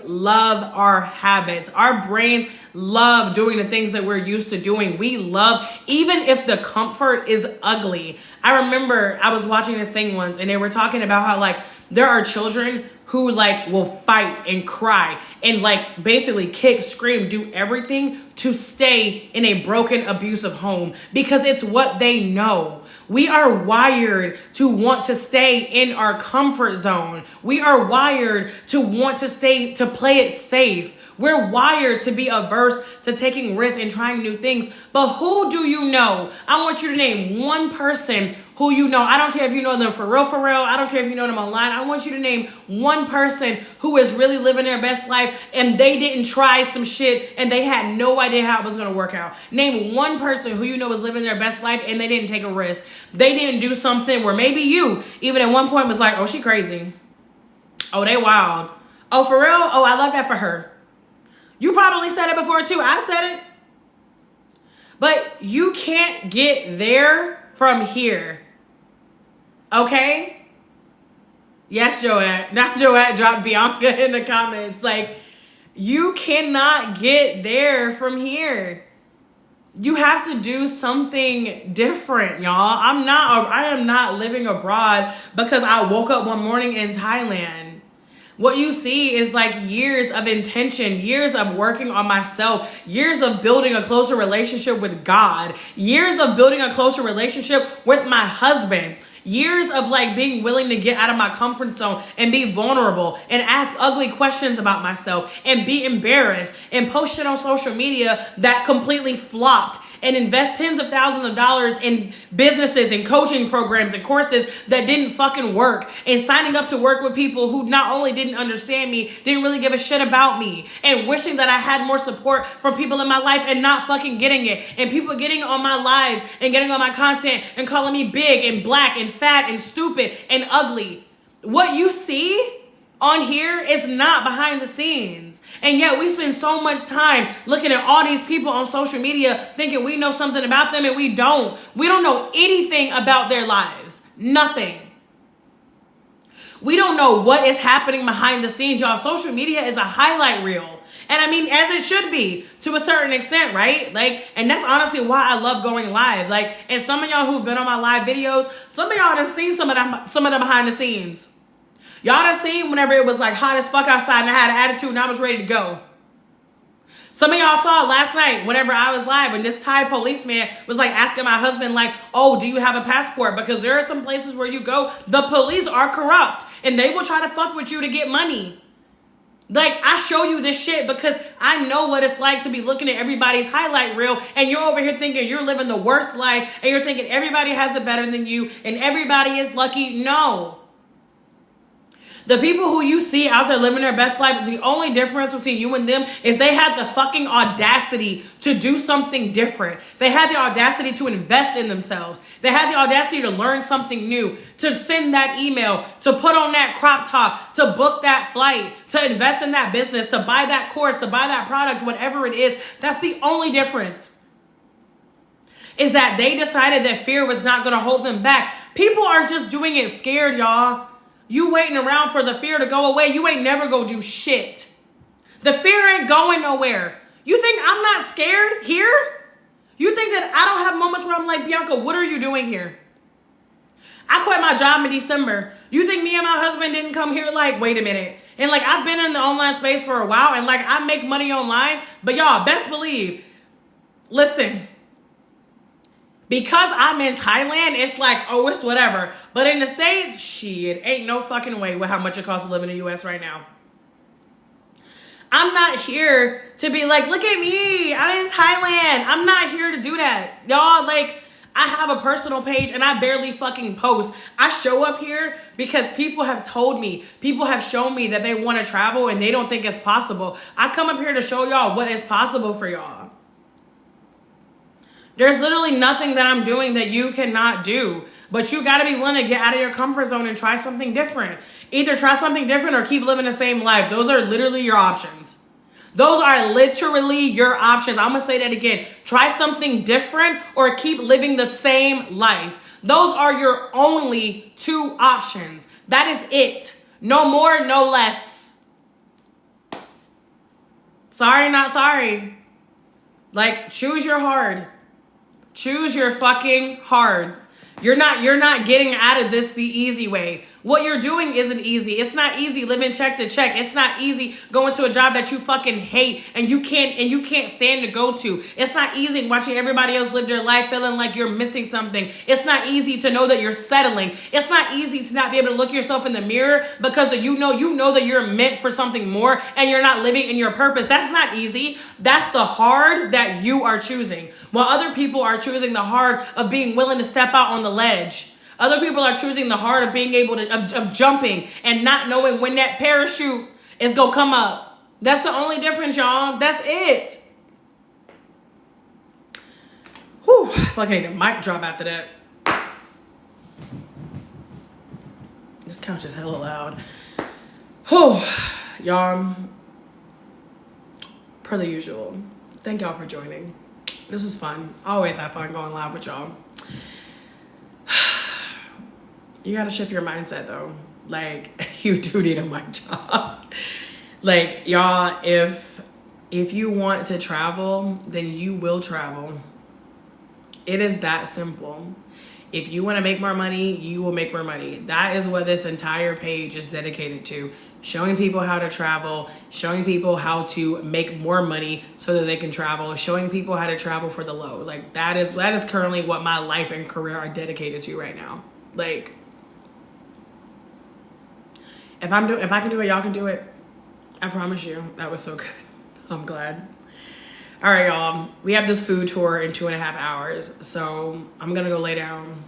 love our habits. Our brains love doing the things that we're used to doing. We love, even if the comfort is ugly. I remember I was watching this thing once and they were talking about how, like, there are children who, like, will fight and cry and, like, basically kick, scream, do everything to stay in a broken, abusive home because it's what they know. We are wired to want to stay in our comfort zone. We are wired to want to play it safe. We're wired to be averse to taking risks and trying new things. But who do you know? I want you to name one person who you know. I don't care if you know them for real. I don't care if you know them online. I want you to name one person who is really living their best life and they didn't try some shit and they had no idea how it was going to work out. Name one person who you know is living their best life and they didn't take a risk. They didn't do something where maybe you, even at one point, was like, oh, she crazy. Oh, they wild. Oh, for real? Oh, I love that for her. You probably said it before too. I've said it. But you can't get there from here. Okay? Yes, Joette. Not Joette. Drop Bianca in the comments. Like, you cannot get there from here. You have to do something different, y'all. I am not living abroad because I woke up one morning in Thailand. What you see is like years of intention, years of working on myself, years of building a closer relationship with God, years of building a closer relationship with my husband, years of like being willing to get out of my comfort zone and be vulnerable and ask ugly questions about myself and be embarrassed and post shit on social media that completely flopped and invest tens of thousands of dollars in businesses and coaching programs and courses that didn't fucking work, and signing up to work with people who not only didn't understand me, didn't really give a shit about me, and wishing that I had more support from people in my life and not fucking getting it, and people getting on my lives and getting on my content and calling me big and black and fat and stupid and ugly. What you see on here is not behind the scenes. And yet we spend so much time looking at all these people on social media thinking we know something about them, and we don't. We don't know anything about their lives. Nothing. We don't know what is happening behind the scenes, y'all. Social media is a highlight reel. And I mean, as it should be to a certain extent, right? Like, and that's honestly why I love going live. Like, and some of y'all who've been on my live videos, some of y'all have seen some of them behind the scenes. Y'all done seen whenever it was like hot as fuck outside and I had an attitude and I was ready to go. Some of y'all saw it last night whenever I was live and this Thai policeman was like asking my husband like, oh, do you have a passport? Because there are some places where you go, the police are corrupt and they will try to fuck with you to get money. Like, I show you this shit because I know what it's like to be looking at everybody's highlight reel and you're over here thinking you're living the worst life and you're thinking everybody has it better than you and everybody is lucky. No. The people who you see out there living their best life, the only difference between you and them is they had the fucking audacity to do something different. They had the audacity to invest in themselves. They had the audacity to learn something new, to send that email, to put on that crop top, to book that flight, to invest in that business, to buy that course, to buy that product, whatever it is. That's the only difference. Is that they decided that fear was not going to hold them back. People are just doing it scared, y'all. You waiting around for the fear to go away. You ain't never gonna do shit. The fear ain't going nowhere. You think I'm not scared here? You think that I don't have moments where I'm like, Bianca, what are you doing here? I quit my job in December. You think me and my husband didn't come here like, wait a minute. And like, I've been in the online space for a while and like, I make money online. But y'all, best believe, listen, Because I'm in Thailand, it's like, oh, it's whatever. But in the States, shit, ain't no fucking way with how much it costs to live in the US right now. I'm not here to be like, look at me, I'm in Thailand. I'm not here to do that. Y'all, like, I have a personal page and I barely fucking post. I show up here because people have told me, people have shown me that they want to travel and they don't think it's possible. I come up here to show y'all what is possible for y'all. There's literally nothing that I'm doing that you cannot do. But you got to be willing to get out of your comfort zone and try something different. Either try something different or keep living the same life. Those are literally your options. Those are literally your options. I'm going to say that again. Try something different or keep living the same life. Those are your only two options. That is it. No more, no less. Sorry, not sorry. Like, choose your hard. Choose your fucking hard. You're not getting out of this the easy way. What you're doing isn't easy. It's not easy living check to check. It's not easy going to a job that you fucking hate and you can't stand to go to. It's not easy watching everybody else live their life feeling like you're missing something. It's not easy to know that you're settling. It's not easy to not be able to look yourself in the mirror because you know that you're meant for something more and you're not living in your purpose. That's not easy. That's the hard that you are choosing. While other people are choosing the hard of being willing to step out on the ledge. Other people are choosing the hard of being able to, of jumping and not knowing when that parachute is going to come up. That's the only difference, y'all. That's it. Whew. I feel like I need a mic drop after that. This couch is hella loud. Whew. Y'all, per the usual, thank y'all for joining. This is fun. I always have fun going live with y'all. You gotta shift your mindset though. Like, you do need a mic drop. Like, y'all, if you want to travel, then you will travel. It is that simple. If you want to make more money, you will make more money. That is what this entire page is dedicated to. Showing people how to travel, showing people how to make more money so that they can travel, showing people how to travel for the low. Like, that is currently what my life and career are dedicated to right now. Like, if I can do it, y'all can do it. I promise you. That was so good. I'm glad. All right, y'all. We have this food tour in 2.5 hours. So I'm going to go lay down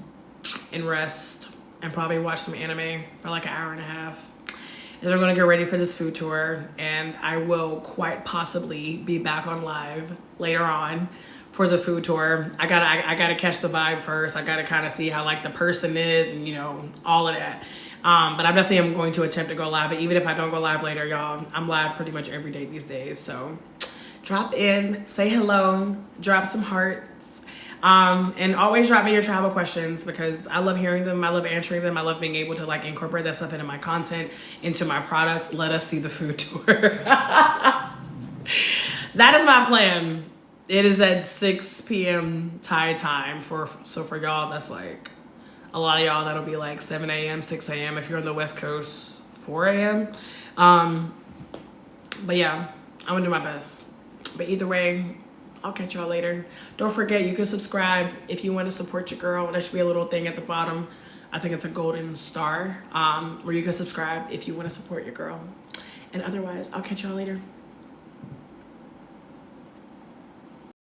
and rest and probably watch some anime for like 1.5 hours. And then I'm going to get ready for this food tour. And I will quite possibly be back on live later on for the food tour. I gotta catch the vibe first. I gotta kind of see how like the person is and, you know, all of that. But I definitely am going to attempt to go live. But even if I don't go live later, y'all, I'm live pretty much every day these days. So drop in, say hello, drop some hearts. And always drop me your travel questions because I love hearing them. I love answering them. I love being able to like incorporate that stuff into my content, into my products. Let us see the food tour. That is my plan. It is at 6 p.m. Thai time. So for y'all, that's like a lot of y'all, that'll be like 7 a.m., 6 a.m. If you're on the West Coast, 4 a.m. But yeah, I'm gonna do my best. But either way, I'll catch y'all later. Don't forget, you can subscribe if you want to support your girl. There should be a little thing at the bottom. I think it's a golden star where you can subscribe if you want to support your girl. And otherwise, I'll catch y'all later.